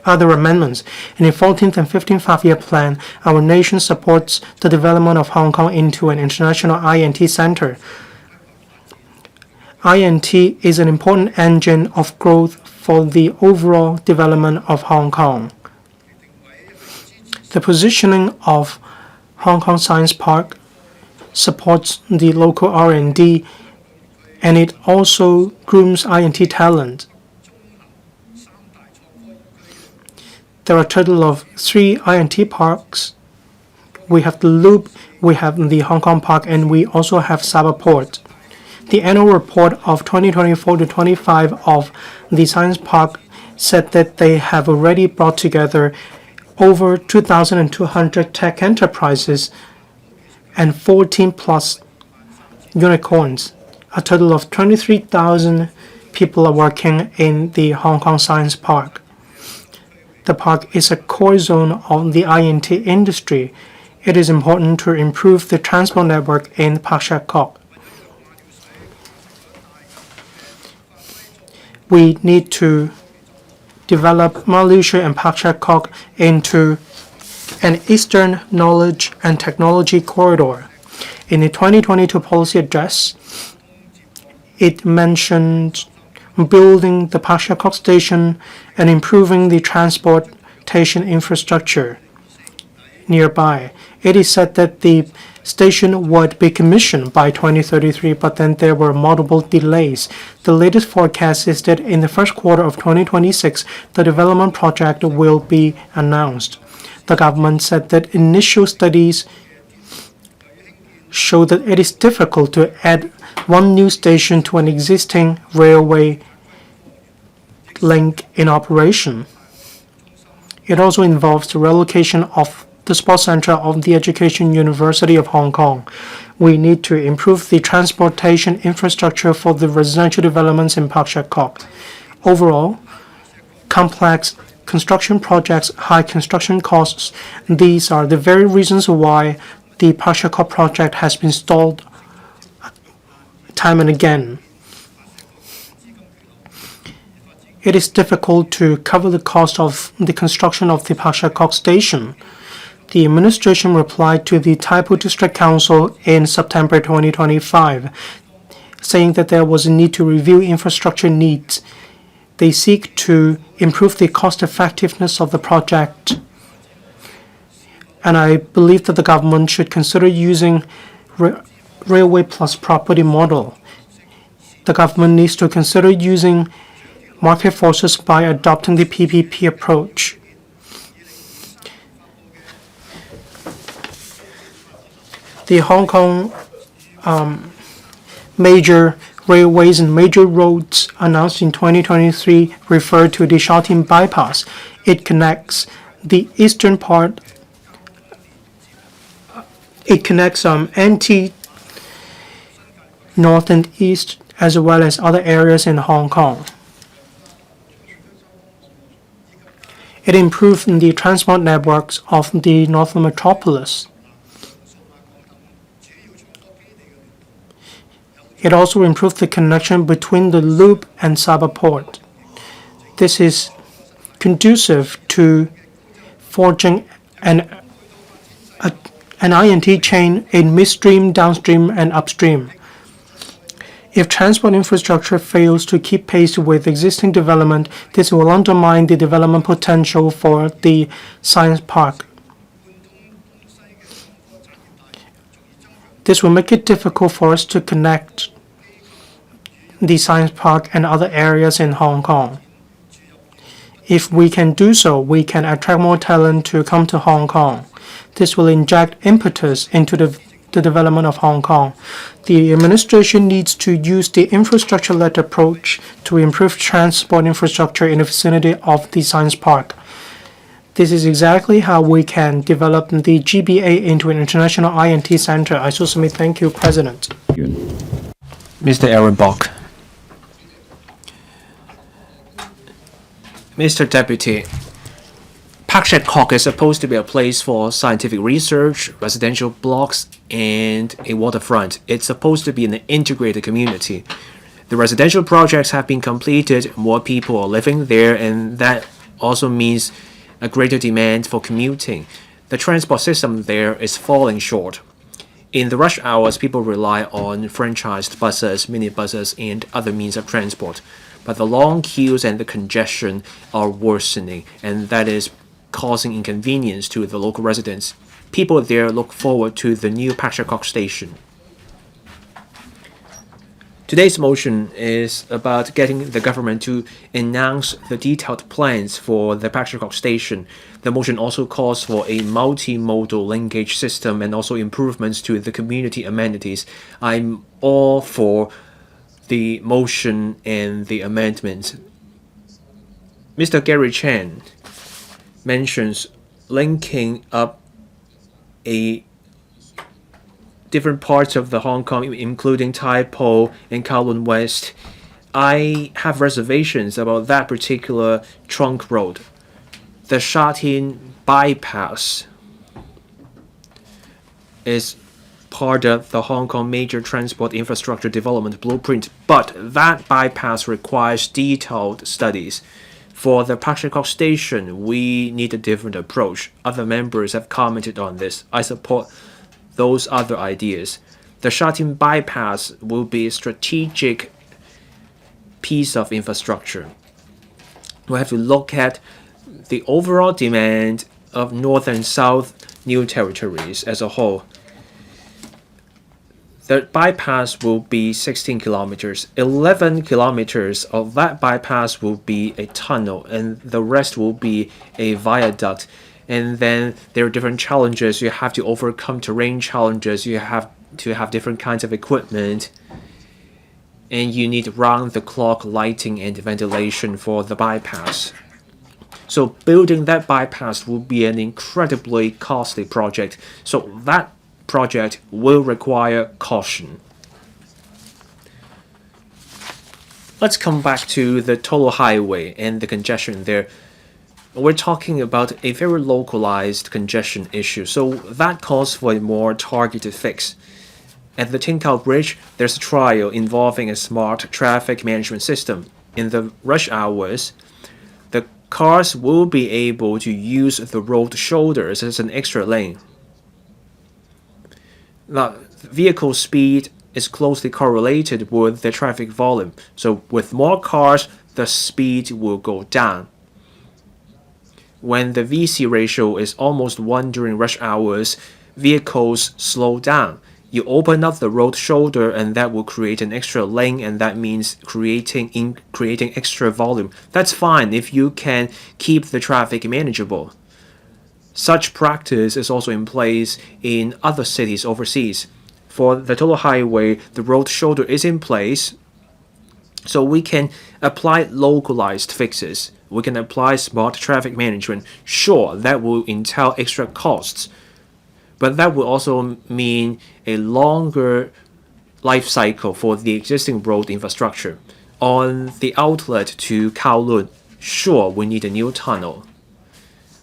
Speaker 3: other amendments. In the 14th and 15th five-year plan, our nation supports the development of Hong Kong into an international INT center. INT is an important engine of growth for the overall development of Hong Kong. The positioning of Hong Kong Science Park supports the local R&D, and it also grooms INT talent. There are a total of 3 INT parks. We have the Loop, we have the Hong Kong Park, and we also have Sabah Port. The annual report of 2024-25 of the Science Park said that they have already brought together over 2,200 tech enterprises and 14 plus unicorns. A total of 23,000 people are working in the Hong Kong Science Park. The park is a core zone of the INT industry. It is important to improve the transport network in Pak Shek Kok. We need to develop Malaysia and Pak Shek Kok into an Eastern knowledge and technology corridor. In the 2022 policy address, it mentioned building the Pak Shek Kok station and improving the transportation infrastructure nearby. It is said that the station would be commissioned by 2033, but then there were multiple delays. The latest forecast is that in the first quarter of 2026, the development project will be announced. The government said that initial studies show that it is difficult to add one new station to an existing railway link in operation. It also involves the relocation of the sports center of the Education University of Hong Kong. We need to improve the transportation infrastructure for the residential developments in Pak Shek Kok. Overall, complex construction projects, high construction costs, these are the very reasons why the Pak Shek Kok project has been stalled time and again. It is difficult to cover the cost of the construction of the Pak Shek Kok station. The administration replied to the Tai Po District Council in September 2025, saying that there was a need to review infrastructure needs. They seek to improve the cost effectiveness of the project. And I believe that the government should consider using railway plus property model. The government needs to consider using market forces by adopting the PPP approach. The Hong Kong major railways and major roads announced in 2023 refer to the Sha Tin bypass. It connects the eastern part. It connects NT north and east as well as other areas in Hong Kong. It improved the transport networks of the northern metropolis. It also improved the connection between the Loop and Sabah Port. This is conducive to forging an INT chain in midstream, downstream, and upstream. If transport infrastructure fails to keep pace with existing development, this will undermine the development potential for the science park. This will make it difficult for us to connect the science park and other areas in Hong Kong. If we can do so, we can attract more talent to come to Hong Kong. This will inject impetus into the development of Hong Kong. The administration needs to use the infrastructure-led approach to improve transport infrastructure in the vicinity of the science park. This is exactly how we can develop the GBA into an international INT center. I so submit. Thank you, President.
Speaker 2: Mr. Aaron Bok. Mr. Deputy, Pak Shek Kok is supposed to be a place for scientific research, residential blocks, and a waterfront. It's supposed to be an integrated community. The residential projects have been completed, more people are living there, and that also means a greater demand for commuting. The transport system there is falling short. In the rush hours, people rely on franchised buses, minibuses, and other means of transport. But the long queues and the congestion are worsening, and that is causing inconvenience to the local residents. People there look forward to the new Pak Shek Kok station. Today's motion is about getting the government to announce the detailed plans for the Pak Shek Kok station. The motion also calls for a multimodal linkage system and also improvements to the community amenities. I'm all for the motion and the amendments. Mr. Gary Chan mentions linking up different parts of the Hong Kong, including Tai Po and Kowloon West. I have reservations about that particular trunk road. The Sha Tin bypass is part of the Hong Kong major transport infrastructure development blueprint, but that bypass requires detailed studies. For the Pak Shek Kok station, we need a different approach. Other members have commented on this. I support those other ideas. The Shatin bypass will be a strategic piece of infrastructure. We have to look at the overall demand of North and South New Territories as a whole. The bypass will be 16 kilometers. 11 kilometers of that bypass will be a tunnel, and the rest will be a viaduct. And then there are different challenges. You have to overcome terrain challenges. You have to have different kinds of equipment. And you need round-the-clock lighting and ventilation for the bypass. So building that bypass will be an incredibly costly project. So that project will require caution. Let's come back to the total highway and the congestion there. We're talking about a very localized congestion issue, so that calls for a more targeted fix. At the Tinkau Bridge, there's a trial involving a smart traffic management system. In the rush hours, the cars will be able to use the road shoulders as an extra lane. Now, vehicle speed is closely correlated with the traffic volume. So with more cars, the speed will go down. When the VC ratio is almost 1 during rush hours, vehicles slow down. You open up the road shoulder and that will create an extra lane, and that means creating extra volume. That's fine if you can keep the traffic manageable. Such practice is also in place in other cities overseas. For the total highway, the road shoulder is in place, so we can apply localized fixes. We can apply smart traffic management. Sure, that will entail extra costs, but that will also mean a longer life cycle for the existing road infrastructure. On the outlet to Kowloon, sure, we need a new tunnel.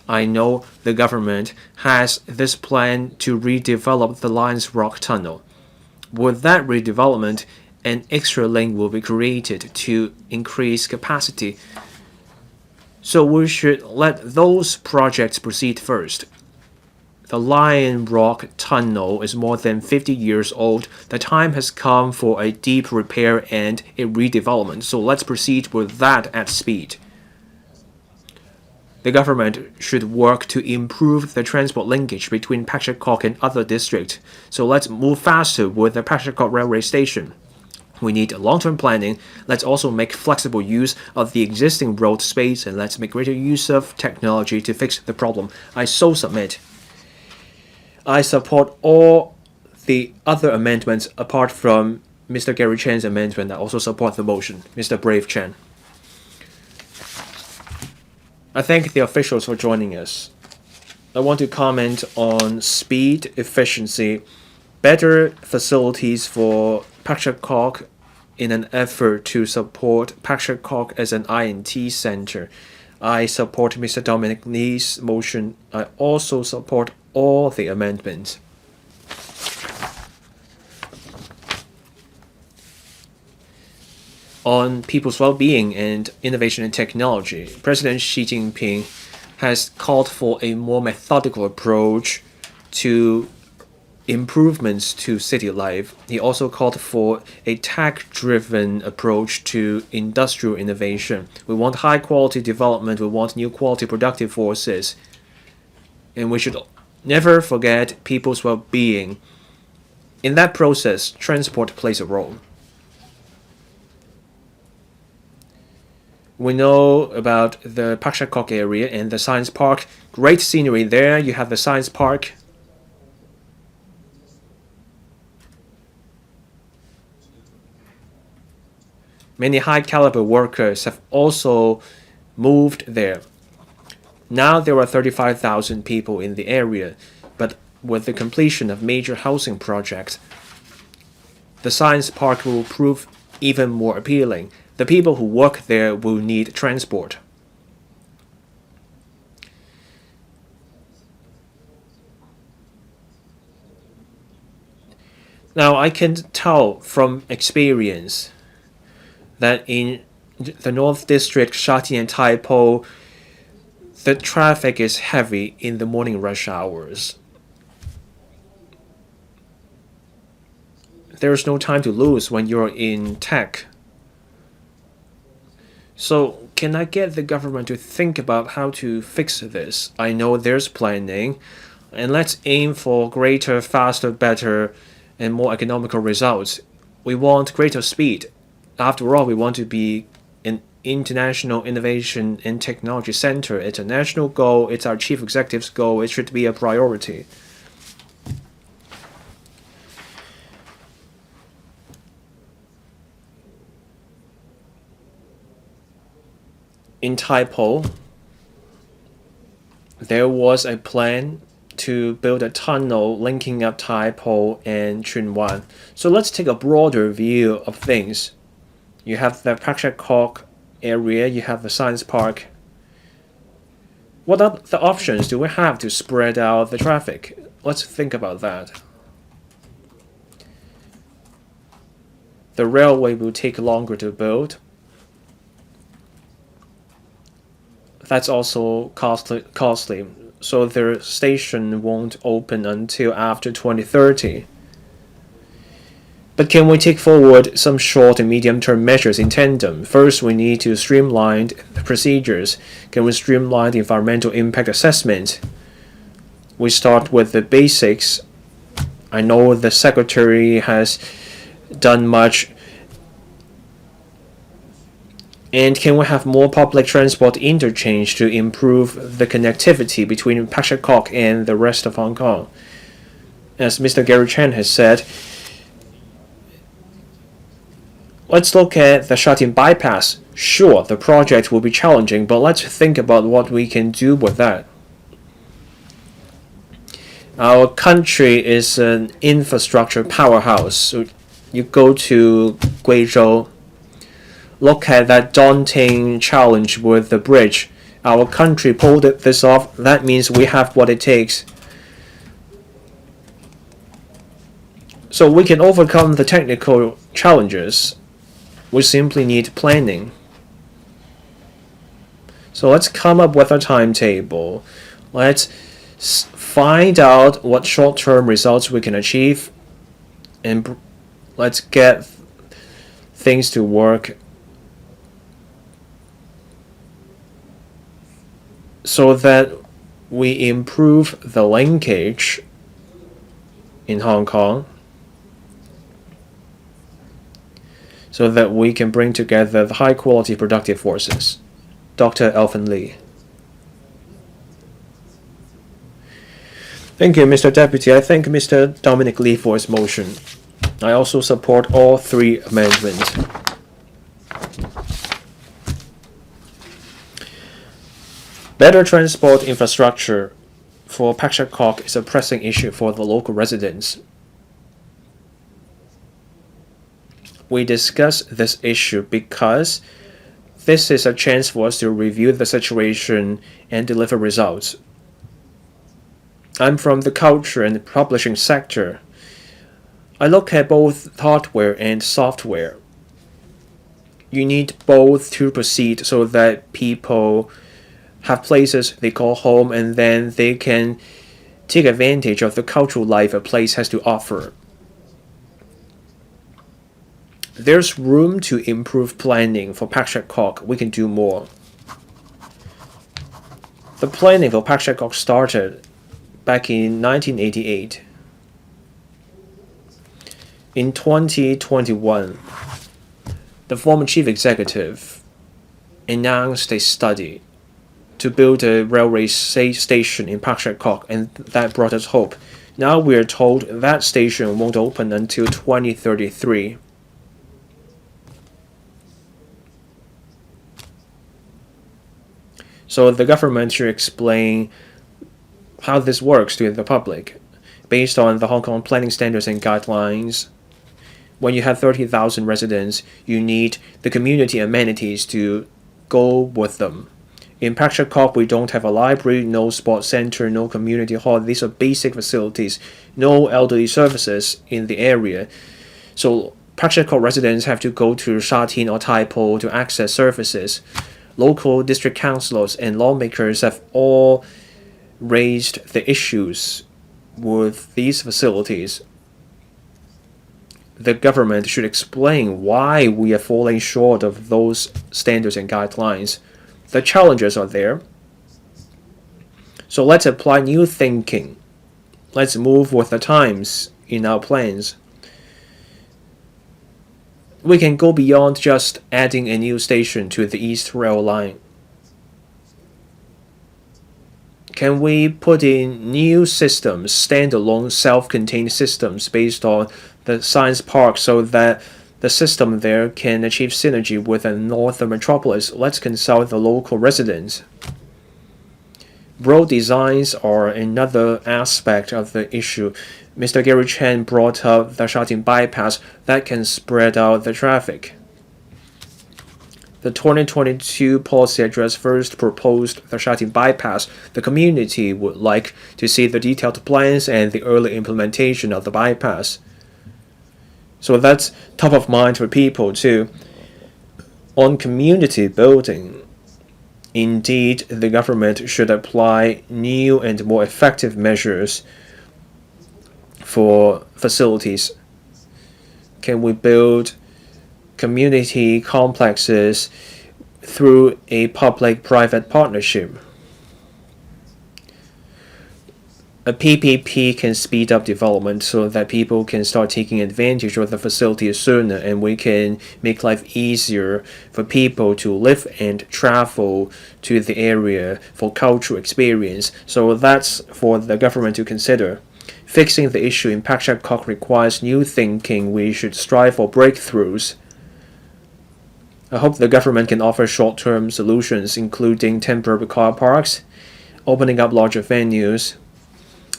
Speaker 2: I know the government has this plan to redevelop the Lions Rock Tunnel. With that redevelopment, an extra lane will be created to increase capacity. So we should let those projects proceed first. The Lion Rock Tunnel is more than 50 years old. The time has come for a deep repair and a redevelopment, so let's proceed with that at speed. The government should work to improve the transport linkage between Pak Shek Kok and other districts. So let's move faster with the Pak Shek Kok railway station. We need long-term planning. Let's also make flexible use of the existing road space, and let's make greater use of technology to fix the problem. I so submit. I support all the other amendments apart from Mr. Gary Chan's amendment. I also support the motion. Mr. Brave Chan. I thank the officials for joining us. I want to comment on speed, efficiency, better facilities for Pak Shek Kok in an effort to support Pak Shek Kok as an INT center. I support Mr. Dominic LEE's motion. I also support all the amendments. On people's well-being and innovation and technology, President Xi Jinping has called for a more methodical approach to improvements to city life. He also called for a tech-driven approach to industrial innovation. We want high-quality development. We want new quality productive forces. And we should never forget people's well-being. In that process, transport plays a role. We know about the Pak Shek Kok area and the science park. Great scenery there. You have the science park. Many high-caliber workers have also moved there. Now there are 35,000 people in the area, but with the completion of major housing projects, the science park will prove even more appealing. The people who work there will need transport. Now, I can tell from experience that in the North District, Shatin and Taipo, the traffic is heavy in the morning rush hours. there's no time to lose when you're in tech. So can I get the government to think about how to fix this? I know there's planning, and let's aim for greater, faster, better, and more economical results. We want greater speed. After all, we want to be an international innovation and technology center. It's a national goal. It's our chief executive's goal. It should be a priority. In Taipo, there was a plan to build a tunnel linking up Taipo and Chunwan. So let's take a broader view of things. You have the Pak Shek Kok area, you have the science park. What other options do we have to spread out the traffic? Let's think about that. The railway will take longer to build. That's also costly. So their station won't open until after 2030. But can we take forward some short and medium-term measures in tandem? First, we need to streamline the procedures. Can we streamline the environmental impact assessment? We start with the basics. I know the Secretary has done much. And can we have more public transport interchange to improve the connectivity between Pak Shek Kok and the rest of Hong Kong? As Mr. Gary Chan has said, let's look at the Sha Tin bypass. Sure, the project will be challenging, but let's think about what we can do with that. Our country is an infrastructure powerhouse. So you go to Guizhou, look at that daunting challenge with the bridge. Our country pulled this off. That means we have what it takes. So we can overcome the technical challenges. We simply need planning. So let's come up with a timetable. Let's find out what short-term results we can achieve, and let's get things to work so that we improve the linkage in Hong Kong, so that we can bring together the high-quality productive forces. Dr. Alvin Lee. Thank you, Mr. Deputy. I thank Mr. Dominic Lee for his motion. I also support all three amendments. Better transport infrastructure for Pak Shek Kok is a pressing issue for the local residents. We discuss this issue because this is a chance for us to review the situation and deliver results. I'm from the culture and publishing sector. I look at both hardware and software. You need both to proceed so that people have places they call home, and then they can take advantage of the cultural life a place has to offer. There's room to improve planning for Pak Shek Kok. We can do more. The planning for Pak Shek Kok started back in 1988. In 2021, the former chief executive announced a study to build a railway station in Pak Shek Kok, and that brought us hope. Now we are told that station won't open until 2033. So the government should explain how this works to the public. Based on the Hong Kong planning standards and guidelines, when you have 30,000 residents, you need the community amenities to go with them. In Pak Shek Kok, we don't have a library, no sports center, no community hall. These are basic facilities, no elderly services in the area. So Pak Shek Kok residents have to go to Sha Tin or Taipo to access services. Local district councillors and lawmakers have all raised the issues with these facilities. the government should explain why we are falling short of those standards and guidelines. The challenges are there. So let's apply new thinking. Let's move with the times in our plans. We can go beyond just adding a new station to the East Rail Line. Can we put in new systems, standalone self-contained systems based on the science park so that the system there can achieve synergy with a northern metropolis? Let's consult the local residents. Road designs are another aspect of the issue. Mr. Gary Chan brought up the Shatin bypass that can spread out the traffic. The 2022 policy address first proposed the Shatin bypass. The community would like to see the detailed plans and the early implementation of the bypass. So that's top of mind for people too. On community building, indeed, the government should apply new and more effective measures for facilities. Can we build community complexes through a public-private partnership? A PPP can speed up development so that people can start taking advantage of the facilities sooner, and we can make life easier for people to live and travel to the area for cultural experience. So that's for the government to consider. Fixing the issue in Pak Shek Kok requires new thinking. We should strive for breakthroughs. I hope the government can offer short-term solutions, including temporary car parks, opening up larger venues.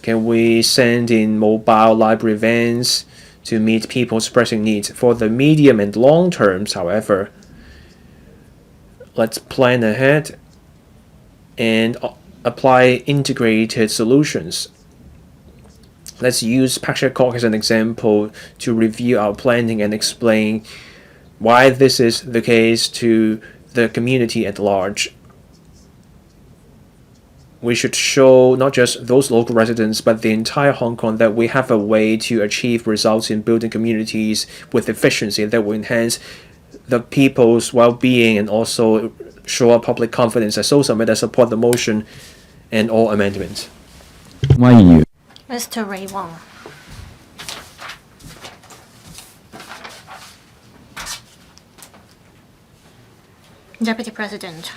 Speaker 2: Can we send in mobile library vans to meet people's pressing needs? For the medium and long terms, however, let's plan ahead and apply integrated solutions. Let's use Pak Shek Kok as an example to review our planning and explain why this is the case to the community at large. We should show not just those local residents but the entire Hong Kong that we have a way to achieve results in building communities with efficiency that will enhance the people's well-being and also show our public confidence. I so submit I support the motion and all amendments.
Speaker 1: Mr. Ray Wong. Deputy President,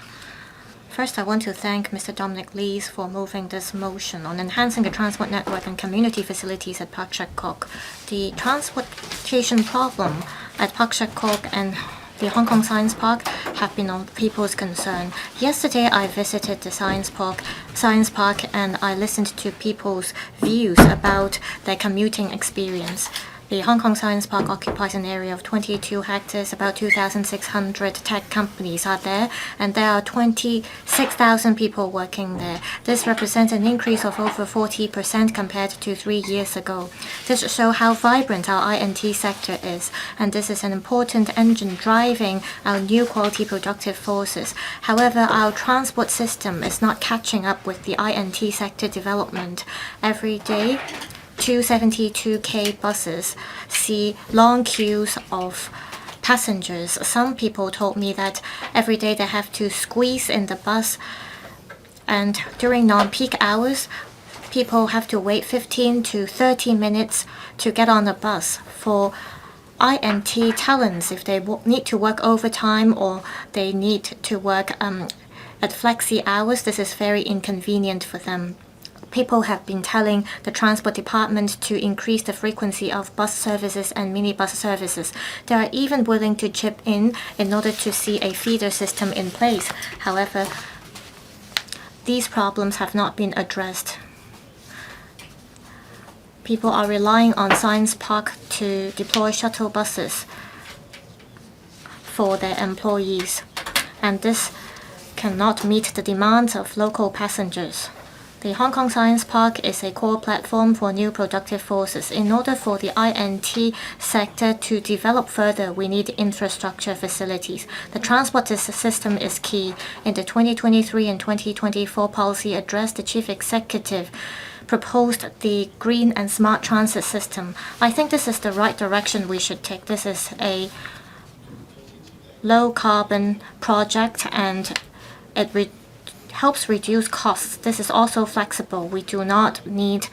Speaker 1: first I want to thank Mr. Dominic LEE for moving this motion on enhancing the transport network and community facilities at Pak Shek Kok. The transportation problem at Pak Shek Kok and the Hong Kong Science Park have been on people's concern. Yesterday I visited the Science Park and I listened to people's views about their commuting experience. The Hong Kong Science Park occupies an area of 22 hectares. About 2,600 tech companies are there, and there are 26,000 people working there. This represents an increase of over 40% compared to 3 years ago. This shows how vibrant our INT sector is, and this is an important engine driving our new quality productive forces. However, our transport system is not catching up with the INT sector development. Every day, 272K buses see long queues of passengers. Some people told me that every day they have to squeeze in the bus, and during non-peak hours, people have to wait 15 to 30 minutes to get on the bus. For INT talents, if they need to work overtime or they need to work at flexi hours, this is very inconvenient for them. People have been telling the transport department to increase the frequency of bus services and minibus services. They are even willing to chip in order to see a feeder system in place. However, these problems have not been addressed. People are relying on Science Park to deploy shuttle buses for their employees, and this cannot meet the demands of local passengers. The Hong Kong Science Park is a core platform for new productive forces. In order for the INT sector to develop further, we need infrastructure facilities. The transport system is key. In the 2023 and 2024 policy address, the Chief Executive proposed the green and smart transit system. I think this is the right direction we should take. This is a low carbon project and it helps reduce costs. This is also flexible. We do not need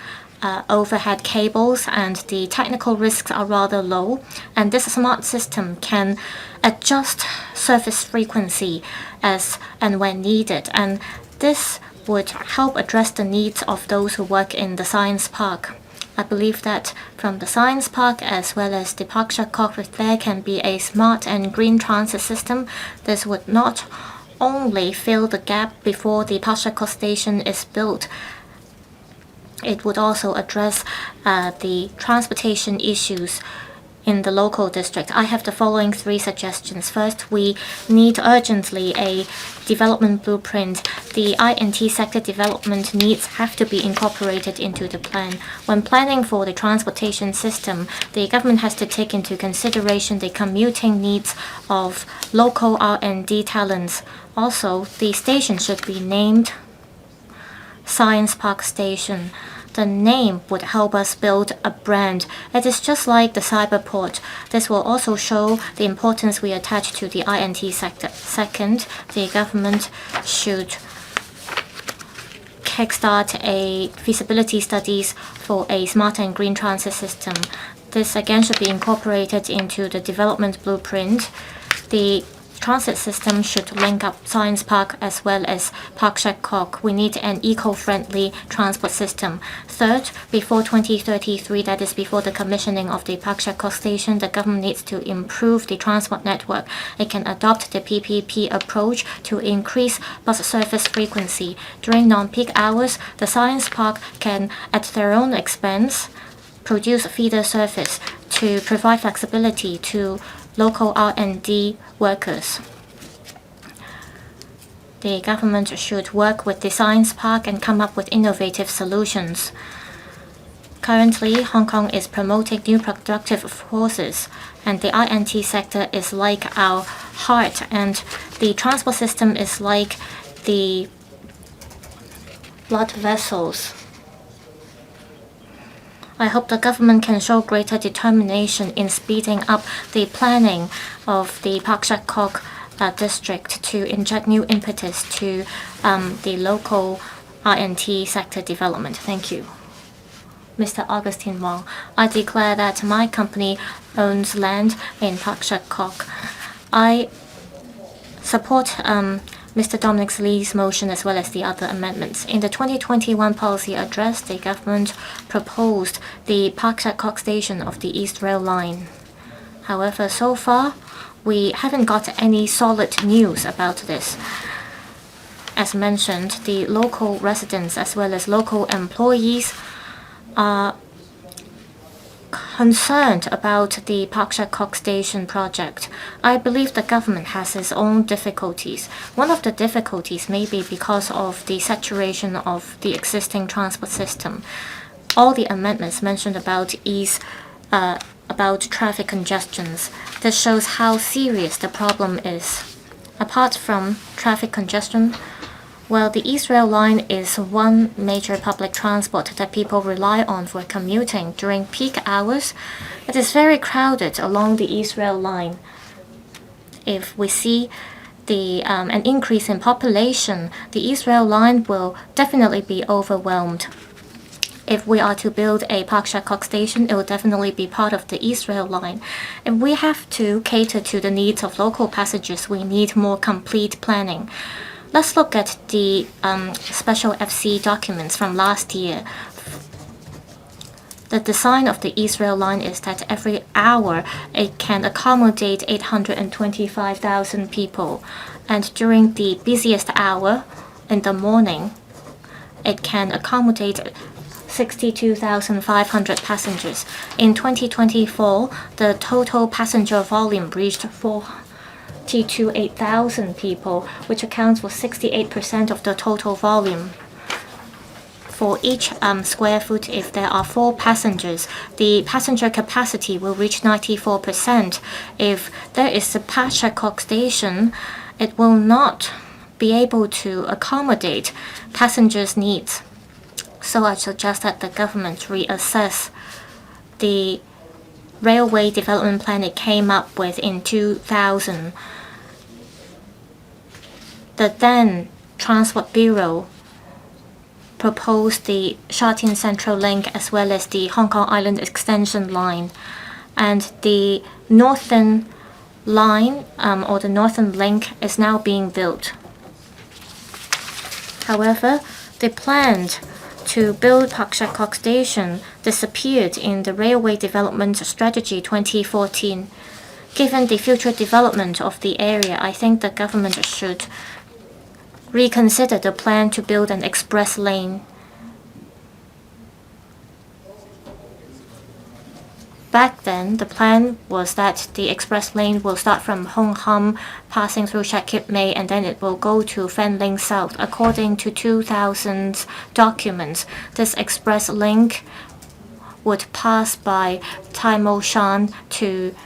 Speaker 1: overhead cables and the technical risks are rather low, and this smart system can adjust surface frequency as and when needed, and this would help address the needs of those who work in the science park. I believe that from the science park as well as the Pak Shek Kok, if there can be a smart and green transit system, this would not only fill the gap before the Pak Shek Kok station is built, it would also address the transportation issues in the local district. I have the following 3 suggestions. First, we need urgently a development blueprint. The INT sector development needs have to be incorporated into the plan. When planning for the transportation system, the government has to take into consideration the commuting needs of local R&D talents. Also, the station should be named Science Park Station. The name would help us build a brand. It is just like the cyberport. This will also show the importance we attach to the INT sector. Second, the government should kickstart a feasibility studies for a smart and green transit system. This again should be incorporated into the development blueprint. The transit system should link up Science Park as well as Pak Shek Kok. We need an eco-friendly transport system. Third, before 2033, that is before the commissioning of the Pak Shek Kok station, the government needs to improve the transport network. It can adopt the PPP approach to increase bus service frequency. During non-peak hours, the Science Park can, at their own expense, produce feeder service to provide flexibility to local R&D workers. The government should work with the Science Park and come up with innovative solutions. Currently, Hong Kong is promoting new productive forces, and the INT sector is like our heart, and the transport system is like the blood vessels. I hope the government can show greater determination in speeding up the planning of the Pak Shek Kok district to inject new impetus to the local INT sector development. Thank you. Mr. Augustine Wong, I declare that my company owns land in Pak Shek Kok. I support Mr. Dominic Lee's motion as well as the other amendments. In the 2021 policy address, the government proposed the Pak Shek Kok station of the East Rail Line. However, so far, we haven't got any solid news about this. As mentioned, the local residents as well as local employees are concerned about the Pak Shek Kok station project. I believe the government has its own difficulties. One of the difficulties may be because of the saturation of the existing transport system. All the amendments mentioned about about traffic congestions. This shows how serious the problem is. Apart from traffic congestion, well, the East Rail Line is one major public transport that people rely on for commuting. During peak hours, it is very crowded along the East Rail Line. If we see an increase in population, the East Rail Line will definitely be overwhelmed. If we are to build a Pak Shek Kok station, it will definitely be part of the East Rail Line. If we have to cater to the needs of local passengers, we need more complete planning. Let's look at the special FC documents from last year. The design of the East Rail Line is that every hour it can accommodate 825,000 people. And during the busiest hour in the morning, it can accommodate 62,500 passengers. In 2024, the total passenger volume reached 428,000 people, which accounts for 68% of the total volume. For each square foot, if there are 4 passengers, the passenger capacity will reach 94%. If there is a Pak Shek Kok station, it will not be able to accommodate passengers' needs. So I suggest that the government reassess the railway development plan it came up with in 2000. The then Transport Bureau proposed the Sha Tin Central Link as well as the Hong Kong Island Extension Line. And the Northern Line, or the Northern Link, is now being built. However, the plan to build Pak Shek Kok Station disappeared in the Railway Development Strategy 2014. Given the future development of the area, I think the government should reconsider the plan to build an express lane. Back then, the plan was that the express lane will start from Hong Hom, passing through Shek Kip Mei, and then it will go to Fanling South. According to 2000 documents, this express link would pass by Tai Mo Shan to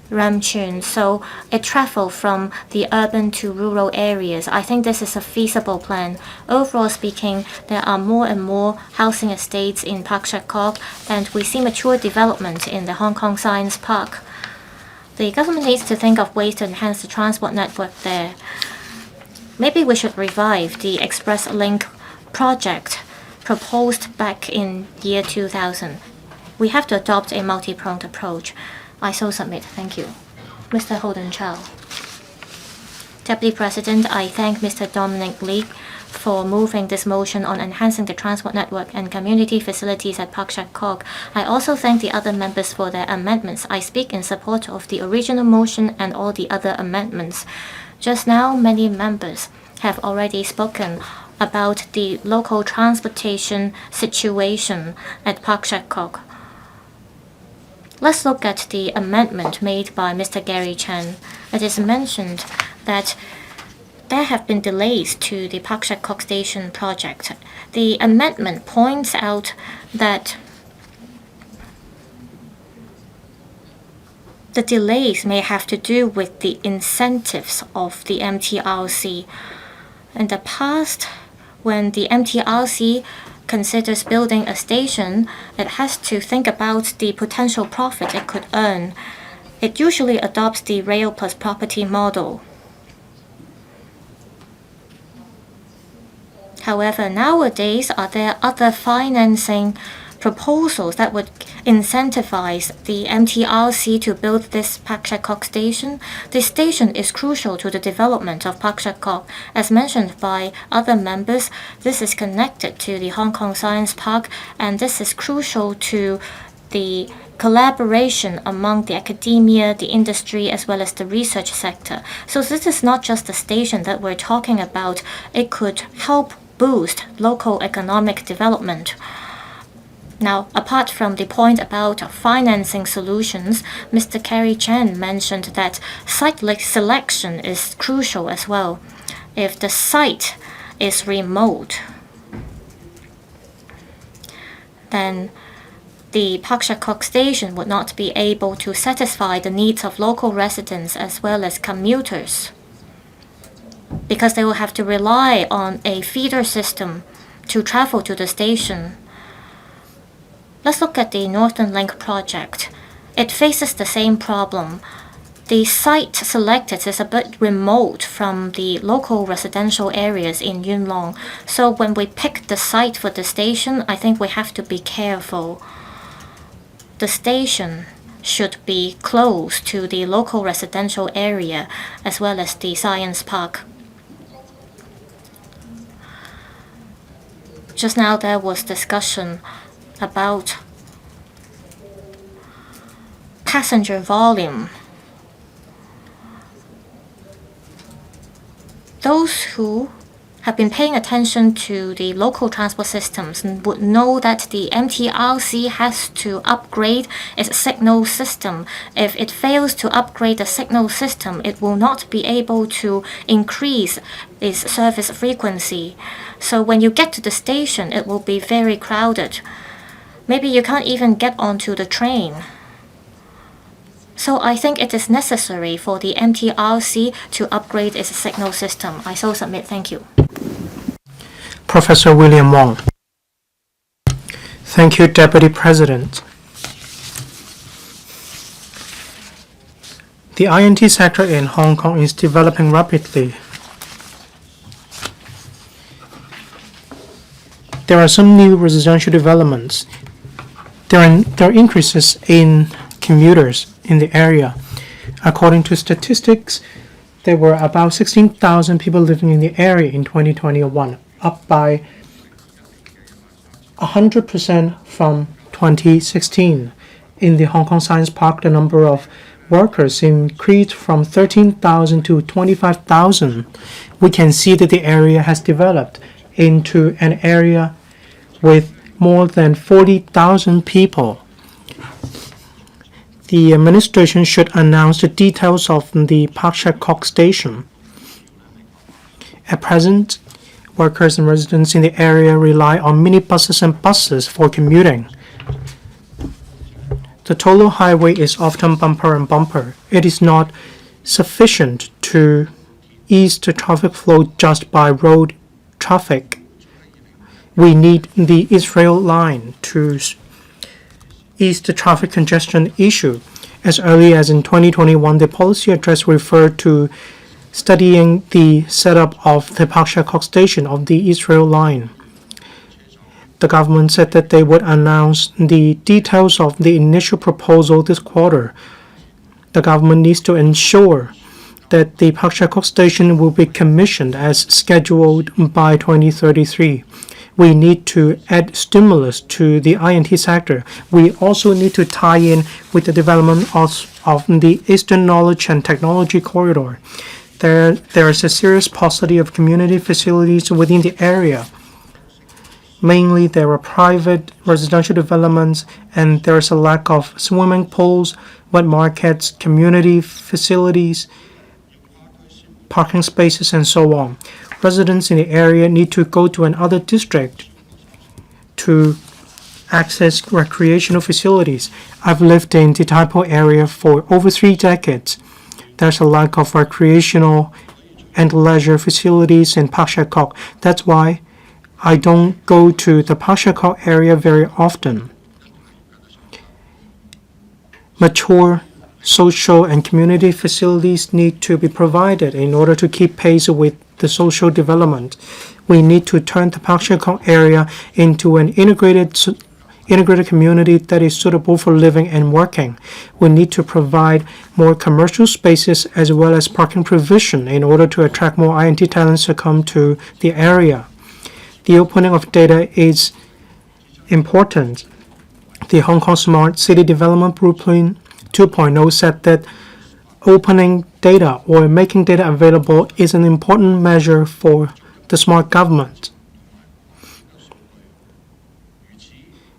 Speaker 1: Ram Chun, so it traveled from the urban to rural areas. I think this is a feasible plan. Overall speaking, there are more and more housing estates in Pak Shek Kok, and we see mature development in the Hong Kong Science Park. The government needs to think of ways to enhance the transport network there. Maybe we should revive the Express Link project proposed back in year 2000. We have to adopt a multi-pronged approach. I so submit. Thank you. Mr. Hon Chow. Deputy President, I thank Mr. Dominic LEE for moving this motion on enhancing the transport network and community facilities at Pak Shek Kok. I also thank the other members for their amendments. I speak in support of the original motion and all the other amendments. Just now, many members have already spoken about the local transportation situation at Pak Shek Kok. Let's look at the amendment made by Mr. Gary Chan. It is mentioned that there have been delays to the Pak Shek Kok Station project. The amendment points out that the delays may have to do with the incentives of the MTRC. In the past, when the MTRC considers building a station, it has to think about the potential profit it could earn. It usually adopts the rail plus property model. However, nowadays, are there other financing proposals that would incentivize the MTRC to build this Pak Shek Kok station? This station is crucial to the development of Pak Shek Kok. As mentioned by other members, this is connected to the Hong Kong Science Park, and this is crucial to the collaboration among the academia, the industry, as well as the research sector. So this is not just the station that we're talking about. It could help boost local economic development. Now, apart from the point about financing solutions, Mr. Gary Chan mentioned that site selection is crucial as well. If the site is remote, then the Pak Shek Kok station would not be able to satisfy the needs of local residents as well as commuters, because they will have to rely on a feeder system to travel to the station. Let's look at the Northern Link project. It faces the same problem. The site selected is a bit remote from the local residential areas in Yuen Long. So when we pick the site for the station, I think we have to be careful. The station should be close to the local residential area as well as the science park. Just now there was discussion about passenger volume. Those who have been paying attention to the local transport systems would know that the MTRC has to upgrade its signal system. If it fails to upgrade the signal system, it will not be able to increase its service frequency. So when you get to the station, it will be very crowded. Maybe you can't even get onto the train. So I think it is necessary for the MTRC to upgrade its signal system. I so submit. Thank you.
Speaker 3: Professor William Wong. Thank you, Deputy President. The INT sector in Hong Kong is developing rapidly. There are some new residential developments. There are increases in commuters in the area. According to statistics, there were about 16,000 people living in the area in 2021, up by 100% from 2016. In the Hong Kong Science Park, the number of workers increased from 13,000 to 25,000. We can see that the area has developed into an area with more than 40,000 people. The administration should announce the details of the Pak Shek Kok station. At present, workers and residents in the area rely on minibuses and buses for commuting. The total highway is often bumper and bumper. It is not sufficient to ease the traffic flow just by road traffic. We need the Israel line to ease the traffic congestion issue. As early as in 2021, the policy address referred to studying the setup of the Pak Shek Kok station of the Israel line. The government said that they would announce the details of the initial proposal this quarter. The government needs to ensure that the Pak Shek Kok station will be commissioned as scheduled by 2033. We need to add stimulus to the INT sector. We also need to tie in with the development of the Eastern Knowledge and Technology Corridor. There is a serious paucity of community facilities within the area. Mainly, there are private residential developments, and there is a lack of swimming pools, wet markets, community facilities, parking spaces, and so on. Residents in the area need to go to another district to access recreational facilities. I've lived in the Tai Po area for over 3 decades. There's a lack of recreational and leisure facilities in Pak Shek Kok. That's why I don't go to the Pak Shek Kok area very often. Mature social and community facilities need to be provided in order to keep pace with the social development. We need to turn the Pak Shek Kok area into an integrated community that is suitable for living and working. We need to provide more commercial spaces as well as parking provision in order to attract more INT talents to come to the area. The opening of data is important. The Hong Kong Smart City Development Blueprint 2.0 said that opening data or making data available is an important measure for the smart government.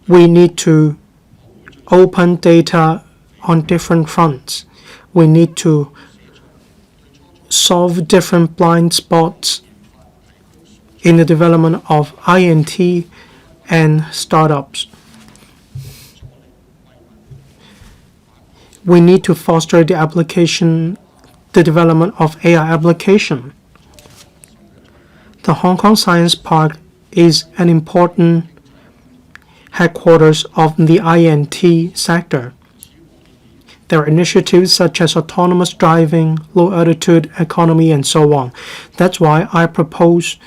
Speaker 3: We need to open data on different fronts. We need to solve different blind spots in the development of INT and startups. We need to foster the development of AI application. The Hong Kong Science Park is an important headquarters of the INT sector. There are initiatives such as autonomous driving, low-altitude economy, and so on. That's why I propose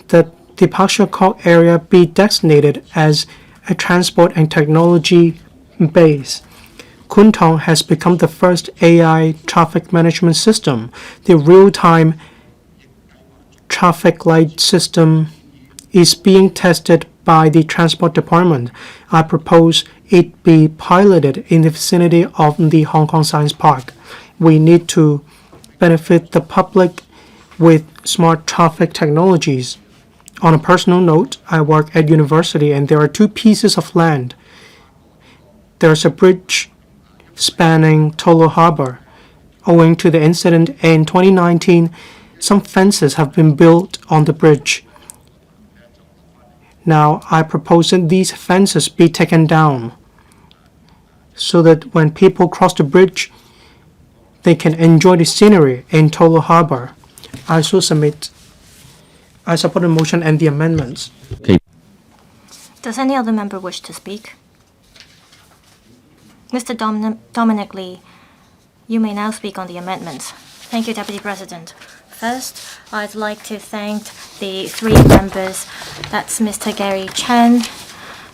Speaker 3: that the Pak Shek Kok area be designated as a transport and technology base. Kwun Tong has become the first AI traffic management system. The real-time traffic light system is being tested by the Transport Department. I propose it be piloted in the vicinity of the Hong Kong Science Park. We need to benefit the public with smart traffic technologies. On a personal note, I work at university and there are 2 pieces of land. There's a bridge spanning Tolo Harbor. Owing to the incident in 2019, some fences have been built on the bridge. Now, I propose that these fences be taken down so that when people cross the bridge, they can enjoy the scenery in Tolo Harbor. I support the motion and the amendments.
Speaker 4: Okay.
Speaker 1: Does any other member wish to speak? Mr. Dominic Lee, you may now speak on the amendments. Thank you, Deputy President. First, I'd like to thank the three members, that's Mr. Gary Chan,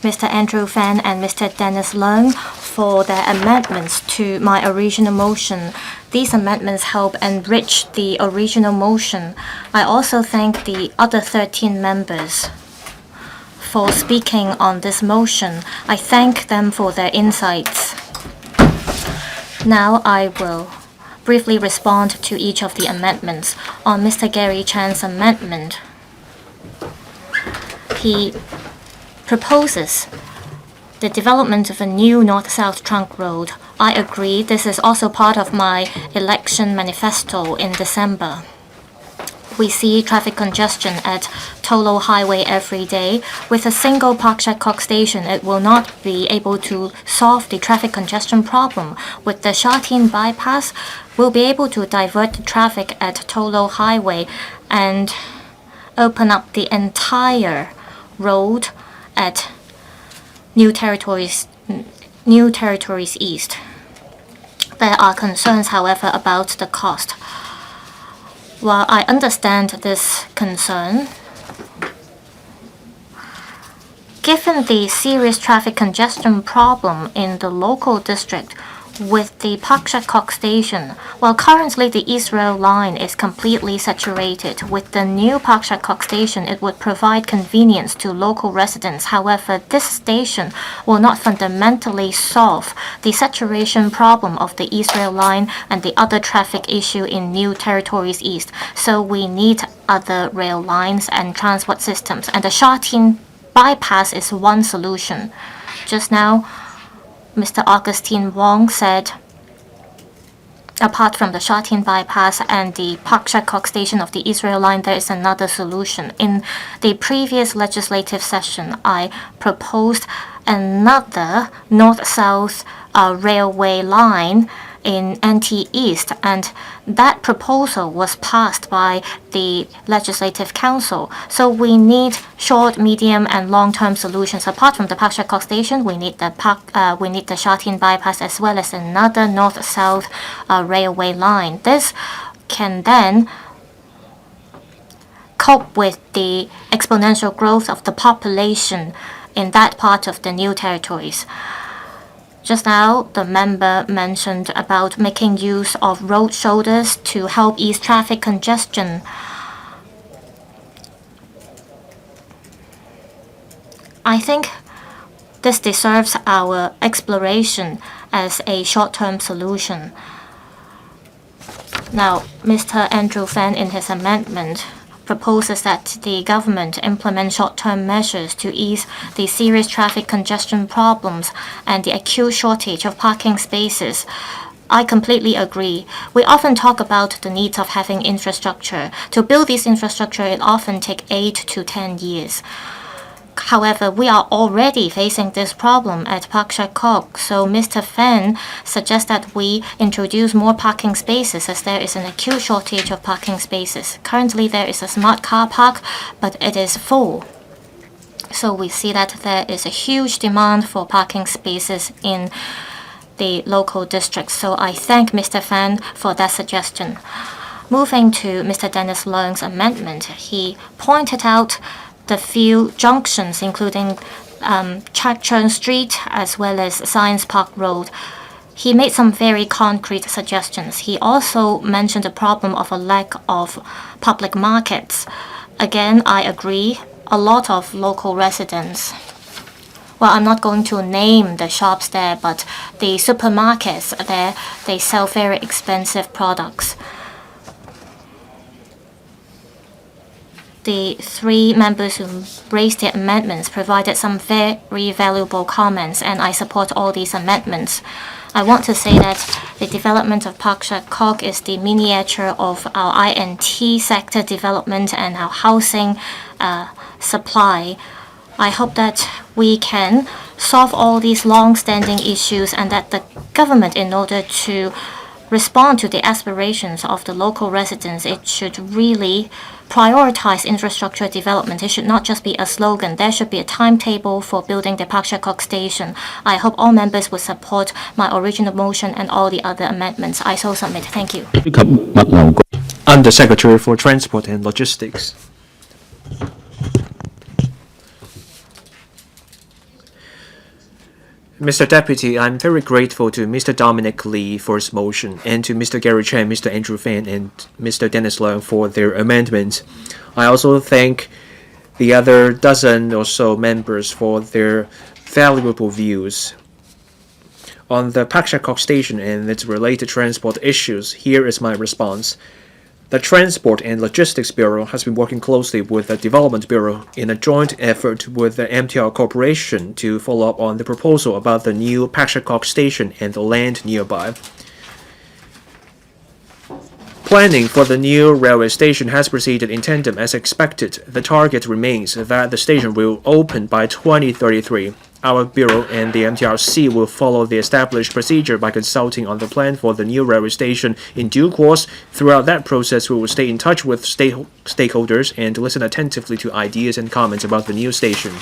Speaker 1: Mr. Andrew Fan, and Mr. Dennis Leung, for their amendments to my original motion. These amendments help enrich the original motion. I also thank the other 13 members for speaking on this motion. I thank them for their insights. Now I will briefly respond to each of the amendments. On Mr. Gary Chan's amendment, he proposes the development of a new north-south trunk road. I agree. This is also part of my election manifesto in December. We see traffic congestion at Tolo Highway every day. With a single Pak Shek Kok station, it will not be able to solve the traffic congestion problem. With the Sha Tin bypass, we'll be able to divert the traffic at Tolo Highway and open up the entire road at New Territories East. There are concerns, however, about the cost. While I understand this concern, given the serious traffic congestion problem in the local district with the Pak Shek Kok station, while currently the East Rail line is completely saturated, with the new Pak Shek Kok station, it would provide convenience to local residents. However, this station will not fundamentally solve the saturation problem of the East Rail line and the other traffic issue in New Territories East. So we need other rail lines and transport systems, and the Sha Tin bypass is one solution. Just now, Mr. Augustine Wong said, apart from the Sha Tin bypass and the Pak Shek Kok station of the East Rail line, there is another solution. In the previous legislative session, I proposed another north-south railway line in NT East, and that proposal was passed by the Legislative Council. So we need short, medium, and long-term solutions. Apart from the Pak Shek Kok station, we need the Sha Tin bypass as well as another north-south railway line. This can then cope with the exponential growth of the population in that part of the New Territories. Just now, the member mentioned about making use of road shoulders to help ease traffic congestion. I think this deserves our exploration as a short-term solution. Now, Mr. Andrew Fan, in his amendment, proposes that the government implement short-term measures to ease the serious traffic congestion problems and the acute shortage of parking spaces. I completely agree. We often talk about the needs of having infrastructure. To build this infrastructure, it often takes 8 to 10 years. However, we are already facing this problem at Pak Shek Kok, so Mr. Fan suggests that we introduce more parking spaces as there is an acute shortage of parking spaces. Currently, there is a smart car park, but it is full. So we see that there is a huge demand for parking spaces in the local districts. So I thank Mr. Fan for that suggestion. Moving to Mr. Dennis Leung's amendment, he pointed out the few junctions, including Churn Street as well as Science Park Road. He made some very concrete suggestions. He also mentioned the problem of a lack of public markets. Again, I agree. A lot of local residents, well, I'm not going to name the shops there, but the supermarkets there, they sell very expensive products. The three members who raised the amendments provided some very valuable comments, and I support all these amendments. I want to say that the development of Pak Shek Kok is the miniature of our INT sector development and our housing supply. I hope that we can solve all these long-standing issues and that the government, in order to respond to the aspirations of the local residents, it should really prioritize infrastructure development. It should not just be a slogan. There should be a timetable for building the Pak Shek Kok station. I hope all members will support my original motion and all the other amendments. I so submit. Thank you.
Speaker 2: Undersecretary for Transport and Logistics. Mr. Deputy, I'm very grateful to Mr. Dominic LEE for his motion and to Mr. Gary Chan, Mr. Andrew Fan, and Mr. Dennis Leung for their amendments. I also thank the other dozen or so members for their valuable views. On the Pak Shek Kok station and its related transport issues, here is my response. The Transport and Logistics Bureau has been working closely with the Development Bureau in a joint effort with the MTR Corporation to follow up on the proposal about the new Pak Shek Kok station and the land nearby. Planning for the new railway station has proceeded in tandem as expected. The target remains that the station will open by 2033. Our Bureau and the MTRC will follow the established procedure by consulting on the plan for the new railway station in due course. Throughout that process, we will stay in touch with stakeholders and listen attentively to ideas and comments about the new station.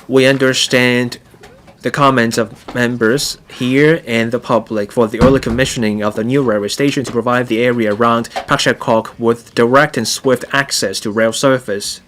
Speaker 2: We understand the comments of members here and the public for the early commissioning of the new railway station to provide the area around Pak Shek Kok with direct and swift access to rail service.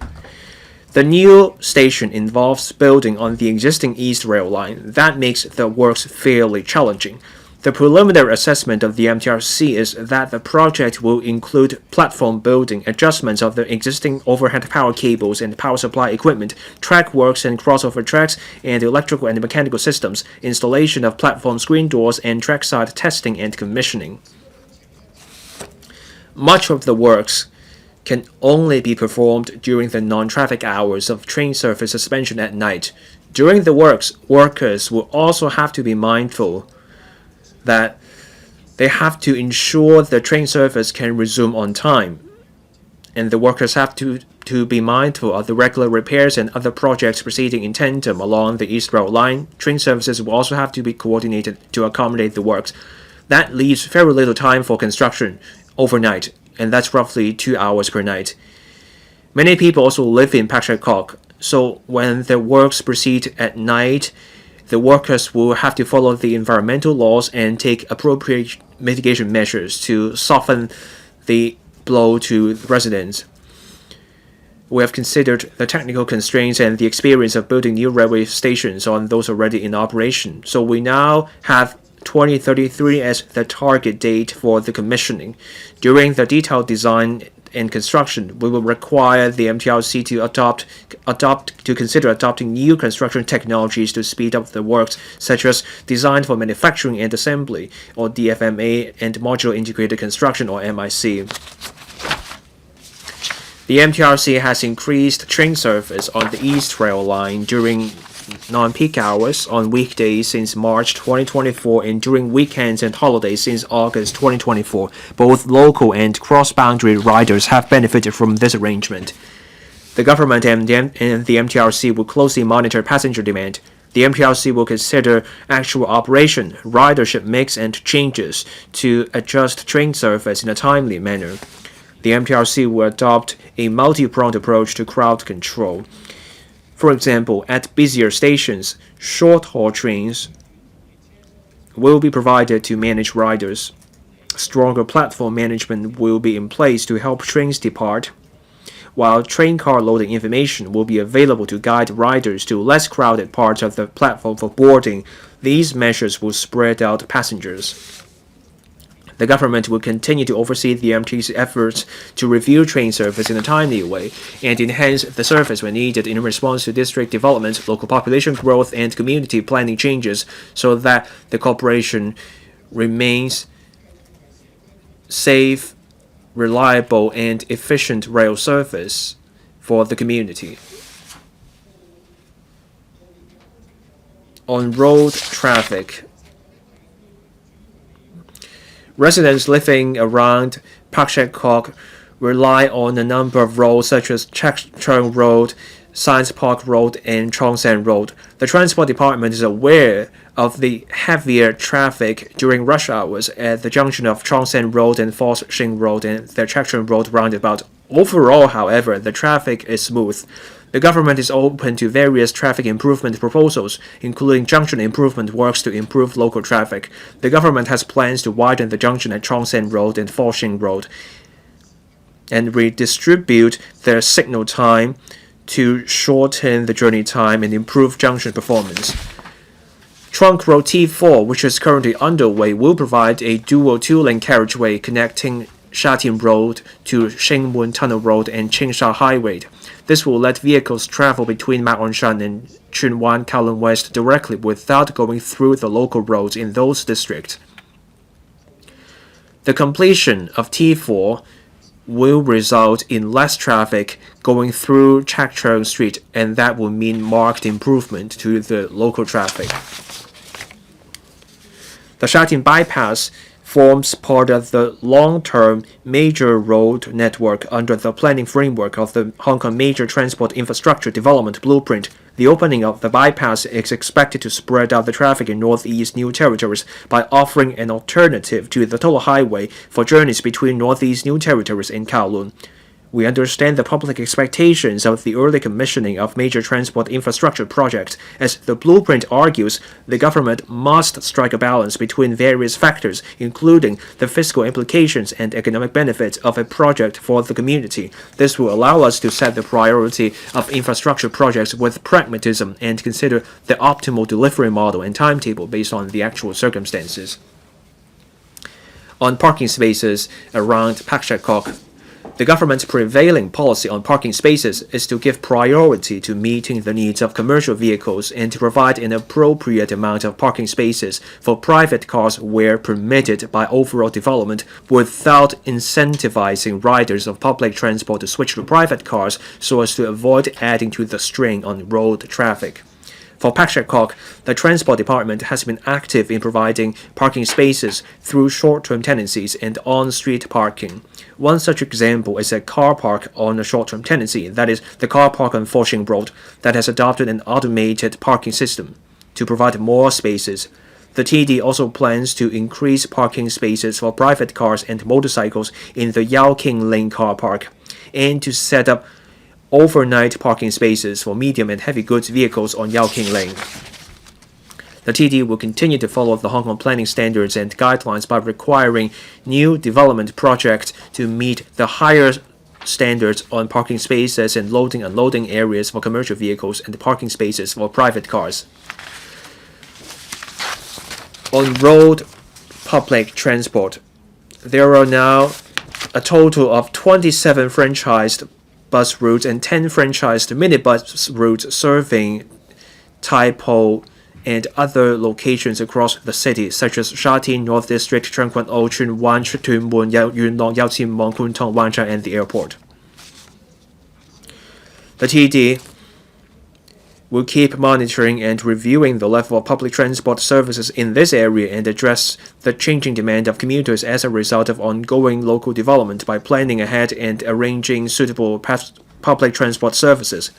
Speaker 2: The new station involves building on the existing East Rail line. That makes the works fairly challenging. The preliminary assessment of the MTRC is that the project will include platform building, adjustments of the existing overhead power cables and power supply equipment, track works and crossover tracks, and electrical and mechanical systems, installation of platform screen doors, and trackside testing and commissioning. Much of the works can only be performed during the non-traffic hours of train service suspension at night. During the works, workers will also have to be mindful that they have to ensure the train service can resume on time, and the workers have to be mindful of the regular repairs and other projects proceeding in tandem along the East Rail line. Train services will also have to be coordinated to accommodate the works. That leaves very little time for construction overnight, and that's roughly 2 hours per night. Many people also live in Pak Shek Kok, so when the works proceed at night, the workers will have to follow the environmental laws and take appropriate mitigation measures to soften the blow to residents. We have considered the technical constraints and the experience of building new railway stations on those already in operation. So we now have 2033 as the target date for the commissioning. During the detailed design and construction, we will require the MTRC to consider adopting new construction technologies to speed up the works, such as design for manufacturing and assembly, or DFMA, and modular integrated construction, or MIC. The MTRC has increased train service on the East Rail line during non-peak hours on weekdays since March 2024 and during weekends and holidays since August 2024. Both local and cross-boundary riders have benefited from this arrangement. The government and the MTRC will closely monitor passenger demand. The MTRC will consider actual operation, ridership mix, and changes to adjust train service in a timely manner. The MTRC will adopt a multi-pronged approach to crowd control. For example, at busier stations, short-haul trains will be provided to manage riders. Stronger platform management will be in place to help trains depart, while train car loading information will be available to guide riders to less crowded parts of the platform for boarding. These measures will spread out passengers. The government will continue to oversee the MT's efforts to review train service in a timely way and enhance the service when needed in response to district development, local population growth, and community planning changes, so that the corporation remains safe, reliable, and efficient rail service for the community. On road traffic, residents living around Pak Shek Kok rely on a number of roads such as Chek Cheng Road, Science Park Road and Chongshan Road. The Transport Department is aware of the heavier traffic during rush hours at the junction of Chongshan Road and Foshan Road and the Chakchun Road roundabout. Overall, however, the traffic is smooth. The government is open to various traffic improvement proposals, including junction improvement works to improve local traffic. The government has plans to widen the junction at Chongshan Road and Foshan Road and redistribute their signal time to shorten the journey time and improve junction performance. Trunk Road T4, which is currently underway, will provide a dual two-lane carriageway connecting Shatin Road to Shingmun Tunnel Road and Qingsha Highway. This will let vehicles travel between Ma'anshan and Chunwan Kowloon West directly without going through the local roads in those districts. The completion of T4 will result in less traffic going through Chakchung Street, and that will mean marked improvement to the local traffic. The Shatin Bypass forms part of the long-term major road network under the planning framework of the Hong Kong Major Transport Infrastructure Development Blueprint. The opening of the bypass is expected to spread out the traffic in Northeast New Territories by offering an alternative to the toll highway for journeys between Northeast New Territories and Kowloon. We understand the public expectations of the early commissioning of major transport infrastructure projects. As the blueprint argues, the government must strike a balance between various factors, including the fiscal implications and economic benefits of a project for the community. This will allow us to set the priority of infrastructure projects with pragmatism and consider the optimal delivery model and timetable based on the actual circumstances. On parking spaces around Pak Shek Kok, the government's prevailing policy on parking spaces is to give priority to meeting the needs of commercial vehicles and to provide an appropriate amount of parking spaces for private cars where permitted by overall development without incentivizing riders of public transport to switch to private cars so as to avoid adding to the strain on road traffic. For Pak Shek Kok, the Transport Department has been active in providing parking spaces through short-term tenancies and on-street parking. One such example is a car park on a short-term tenancy, that is, the car park on Foshan Road, that has adopted an automated parking system to provide more spaces. The TD also plans to increase parking spaces for private cars and motorcycles in the Yao King Lane car park, and to set up overnight parking spaces for medium and heavy goods vehicles on Yao King Lane. The TD will continue to follow the Hong Kong planning standards and guidelines by requiring new development projects to meet the higher standards on parking spaces and loading and unloading areas for commercial vehicles and parking spaces for private cars. On road public transport, there are now a total of 27 franchised bus routes and 10 franchised minibus routes serving Tai Po and other locations across the city, such as Sha Tin, North District, Tseung Kwan O, Tsuen Wan, Tuen Mun, Yuen Long, Yau Tsim Mong, Kwun Tong, Wan Chai, and the airport. The TD will keep monitoring and reviewing the level of public transport services in this area and address the changing demand of commuters as a result of ongoing local development by planning ahead and arranging suitable public transport services.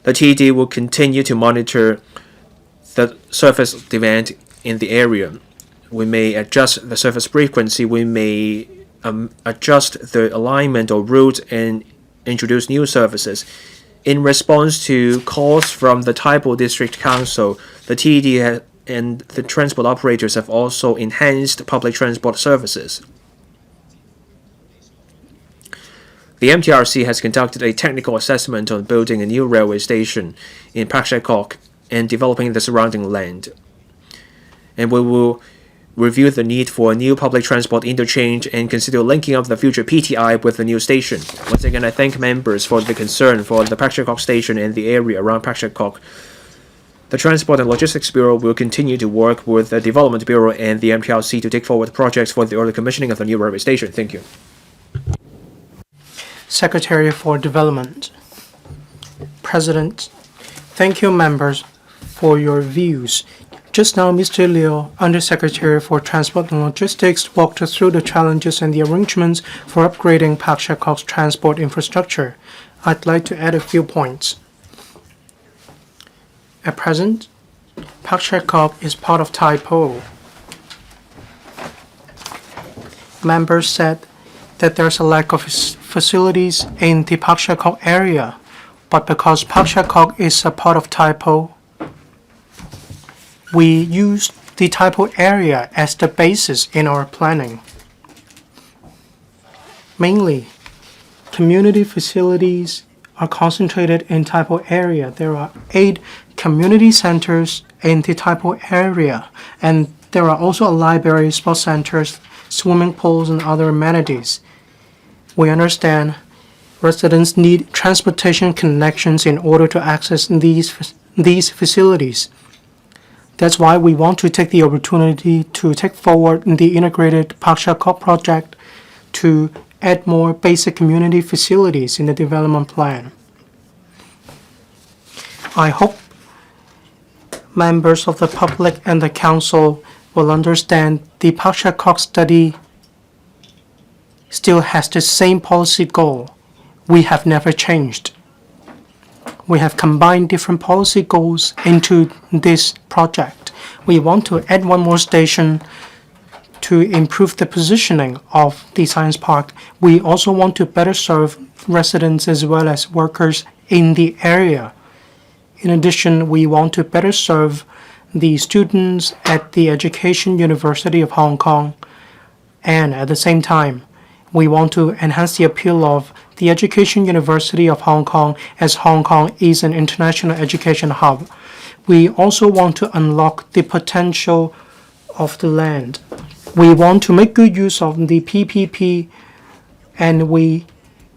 Speaker 2: The TD will continue to monitor the service demand in the area. We may adjust the service frequency, we may adjust the alignment or route and introduce new services. In response to calls from the Tai Po District Council, the TD and the transport operators have also enhanced public transport services. The MTRC has conducted a technical assessment on building a new railway station in Pak Shek Kok and developing the surrounding land. And we will review the need for a new public transport interchange and consider linking up the future PTI with the new station. Once again, I thank members for the concern for the Pak Shek Kok station and the area around Pak Shek Kok. The Transport and Logistics Bureau will continue to work with the Development Bureau and the MTRC to take forward projects for the early commissioning of the new railway station. Thank you.
Speaker 3: Secretary for Development. President, thank you members for your views. Just now, Mr. Liu, Undersecretary for Transport and Logistics, walked us through the challenges and the arrangements for upgrading Pak Shek Kok's transport infrastructure. I'd like to add a few points. At present, Pak Shek Kok is part of Tai Po. Members said that there's a lack of facilities in the Pak Shek Kok area, but because Pak Shek Kok is a part of Tai Po, we use the Tai Po area as the basis in our planning. Mainly, community facilities are concentrated in Tai Po area. There are 8 community centers in the Tai Po area, and there are also a library, sports centers, swimming pools, and other amenities. We understand residents need transportation connections in order to access these facilities. That's why we want to take the opportunity to take forward the integrated Pak Shek Kok project to add more basic community facilities in the development plan. I hope members of the public and the council will understand the Pak Shek Kok study still has the same policy goal. We have never changed. We have combined different policy goals into this project. We want to add one more station to improve the positioning of the science park. We also want to better serve residents as well as workers in the area. In addition, we want to better serve the students at the Education University of Hong Kong. And at the same time, we want to enhance the appeal of the Education University of Hong Kong, as Hong Kong is an international education hub. We also want to unlock the potential of the land. We want to make good use of the PPP, and we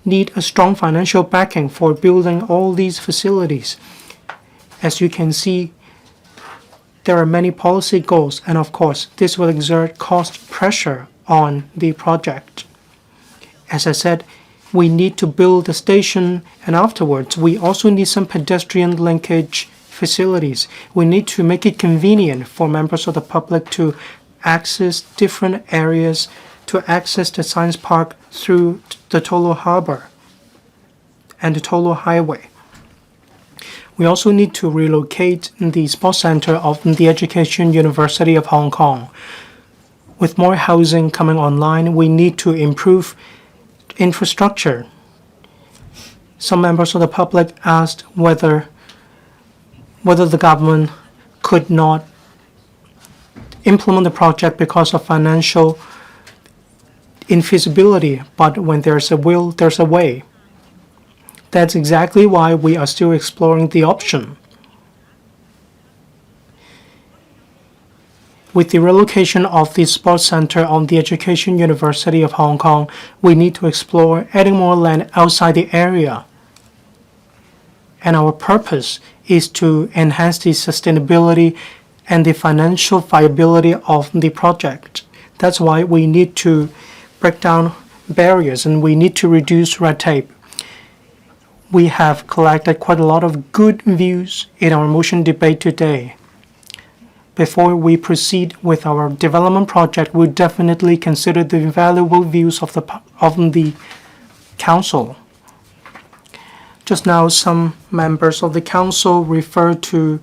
Speaker 3: need a strong financial backing for building all these facilities. As you can see, there are many policy goals, and of course, this will exert cost pressure on the project. As I said, we need to build the station, and afterwards, we also need some pedestrian linkage facilities. We need to make it convenient for members of the public to access different areas, to access the science park through the Tolo Harbor and the Tolo Highway. We also need to relocate the sports center of the Education University of Hong Kong. With more housing coming online, we need to improve infrastructure. Some members of the public asked whether the government could not implement the project because of financial infeasibility, but when there's a will, there's a way. That's exactly why we are still exploring the option. With the relocation of the sports center on the Education University of Hong Kong, we need to explore adding more land outside the area. And our purpose is to enhance the sustainability and the financial viability of the project. That's why we need to break down barriers and we need to reduce red tape. We have collected quite a lot of good views in our motion debate today. Before we proceed with our development project, we'll definitely consider the valuable views of the council. Just now, some members of the council referred to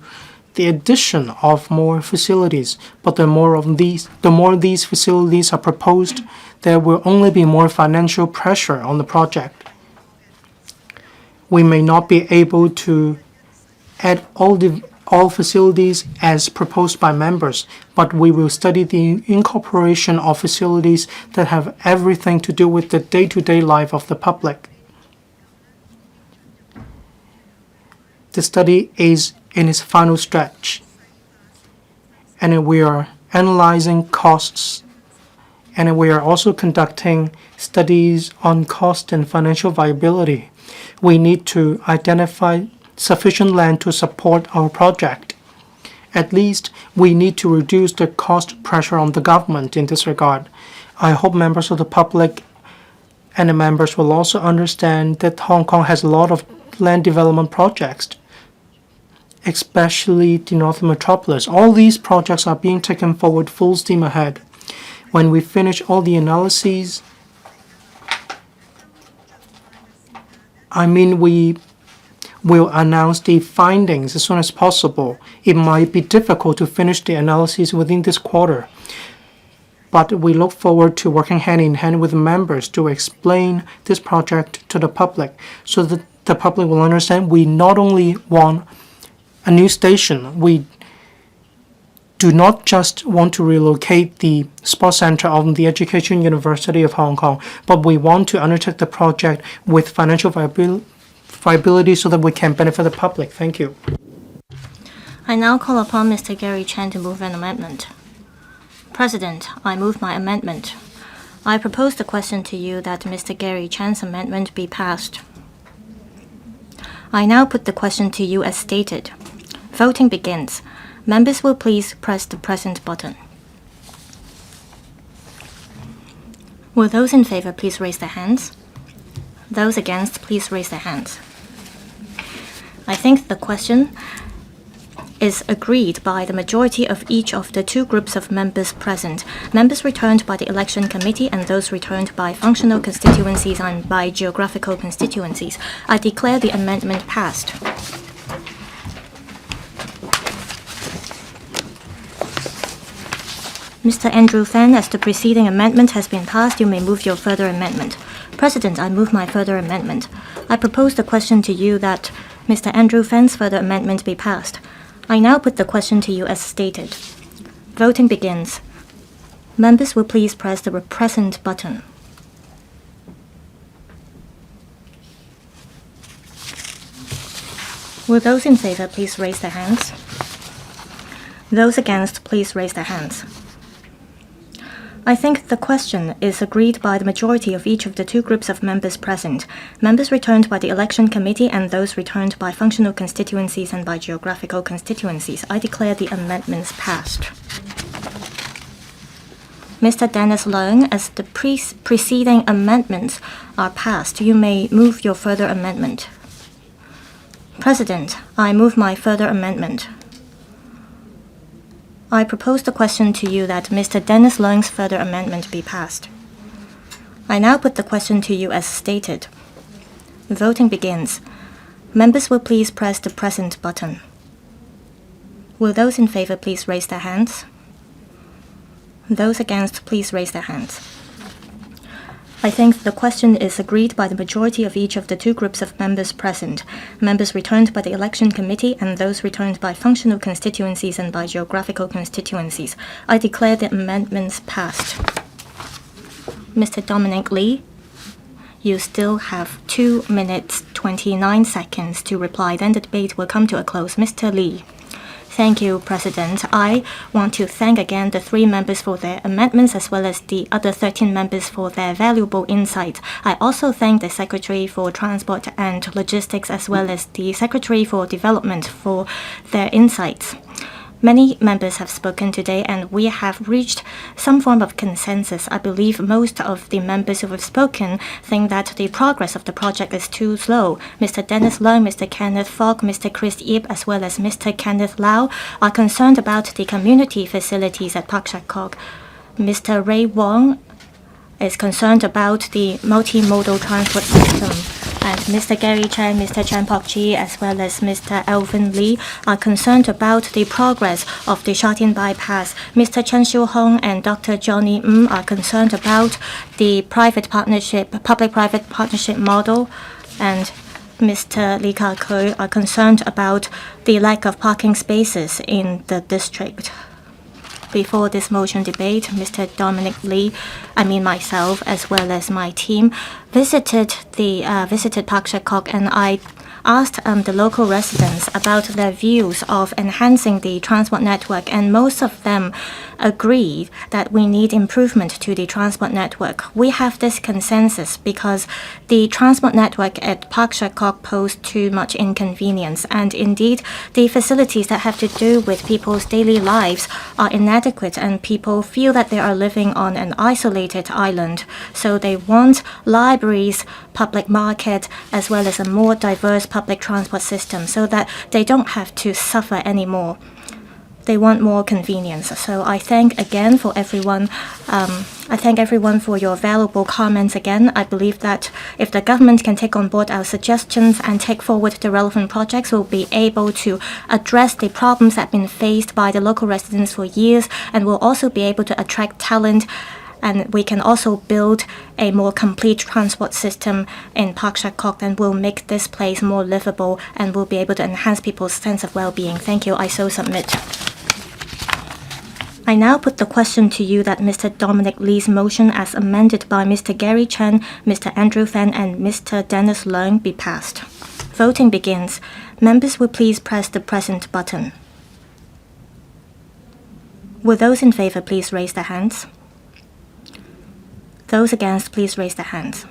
Speaker 3: the addition of more facilities, but the more these facilities are proposed, there will only be more financial pressure on the project. We may not be able to add all facilities as proposed by members, but we will study the incorporation of facilities that have everything to do with the day-to-day life of the public. The study is in its final stretch, and we are analyzing costs, and we are also conducting studies on cost and financial viability. We need to identify sufficient land to support our project. At least we need to reduce the cost pressure on the government in this regard. I hope members of the public and the members will also understand that Hong Kong has a lot of land development projects. especially the Northern Metropolis. All these projects are being taken forward full steam ahead. When we finish all the analyses, we will announce the findings as soon as possible. It might be difficult to finish the analysis within this quarter, but we look forward to working hand in hand with members to explain this project to the public so that the public will understand we not only want a new station, we do not just want to relocate the sports center of the Education University of Hong Kong, but we want to undertake the project with financial viability so that we can benefit the public. Thank you.
Speaker 1: I now call upon Mr. Gary Chan to move an amendment. President, I move my amendment. I propose the question to you that Mr. Gary Chan's amendment be passed. I now put the question to you as stated. Voting begins. Members will please press the present button. Will those in favor please raise their hands? Those against, please raise their hands. I think the question is agreed by the majority of each of the two groups of members present, members returned by the election committee and those returned by functional constituencies and by geographical constituencies. I declare the amendment passed. Mr. Andrew Fan, as the preceding amendment has been passed, you may move your further amendment. President, I move my further amendment. I propose the question to you that Mr. Andrew Fan's further amendment be passed. I now put the question to you as stated. Voting begins. Members will please press the present button. Will those in favor please raise their hands? Those against, please raise their hands. I think the question is agreed by the majority of each of the two groups of members present, members returned by the election committee and those returned by functional constituencies and by geographical constituencies. I declare the amendments passed. Mr. Dennis Leung, as the preceding amendments are passed, you may move your further amendment. President, I move my further amendment. I propose the question to you that Mr. Dennis Leung's further amendment be passed. I now put the question to you as stated. Voting begins. Members will please press the present button. Will those in favor please raise their hands? Those against, please raise their hands. I think the question is agreed by the majority of each of the two groups of members present, members returned by the election committee and those returned by functional constituencies and by geographical constituencies. I declare the amendments passed. Mr. Dominic LEE, you still have 2 minutes 29 seconds to reply, then the debate will come to a close. Mr. LEE. Thank you, President. I want to thank again the 3 members for their amendments as well as the other 13 members for their valuable insight. I also thank the Secretary for Transport and Logistics as well as the Secretary for Development for their insights. Many members have spoken today and we have reached some form of consensus. I believe most of the members who have spoken think that the progress of the project is too slow. Mr. Dennis Leung, Mr. Kenneth Fok, Mr. Chris Yip, as well as Mr. Kenneth Lau are concerned about the community facilities at Pak Shek Kok. Mr. Ray Wong is concerned about the multimodal transport system. And Mr. Gary Chan, Mr. Chan Pok-chi, as well as Mr. Alvin Lee are concerned about the progress of the Sha Tin bypass. Mr. Chen Xiu-hong and Dr. Johnny are concerned about the public-private partnership model. And Mr. Lee Ka-kui are concerned about the lack of parking spaces in the district. Before this motion debate, Mr. Dominic LEE, myself, as well as my team, visited Pak Shek Kok, and I asked the local residents about their views of enhancing the transport network, and most of them agreed that we need improvement to the transport network. We have this consensus because the transport network at Pak Shek Kok posed too much inconvenience, and indeed the facilities that have to do with people's daily lives are inadequate, and people feel that they are living on an isolated island. So they want libraries, public market, as well as a more diverse public transport system so that they don't have to suffer anymore. They want more convenience. So I thank again for everyone. I thank everyone for your valuable comments again. I believe that if the government can take on board our suggestions and take forward the relevant projects, we'll be able to address the problems that have been faced by the local residents for years, and we'll also be able to attract talent, and we can also build a more complete transport system in Pak Shek Kok that will make this place more livable and will be able to enhance people's sense of well-being. Thank you. I so submit. I now put the question to you that Mr. Dominic Lee's motion as amended by Mr. Gary Chan, Mr. Andrew Fan, and Mr. Dennis Leung be passed. Voting begins. Members will please press the present button. Will those in favor please raise their hands? Those against, please raise their hands.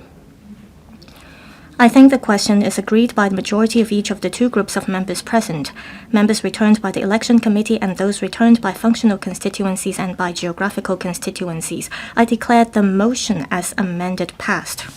Speaker 1: I think the question is agreed by the majority of each of the two groups of members present, members returned by the election committee and those returned by functional constituencies and by geographical constituencies. I declare the motion as amended passed.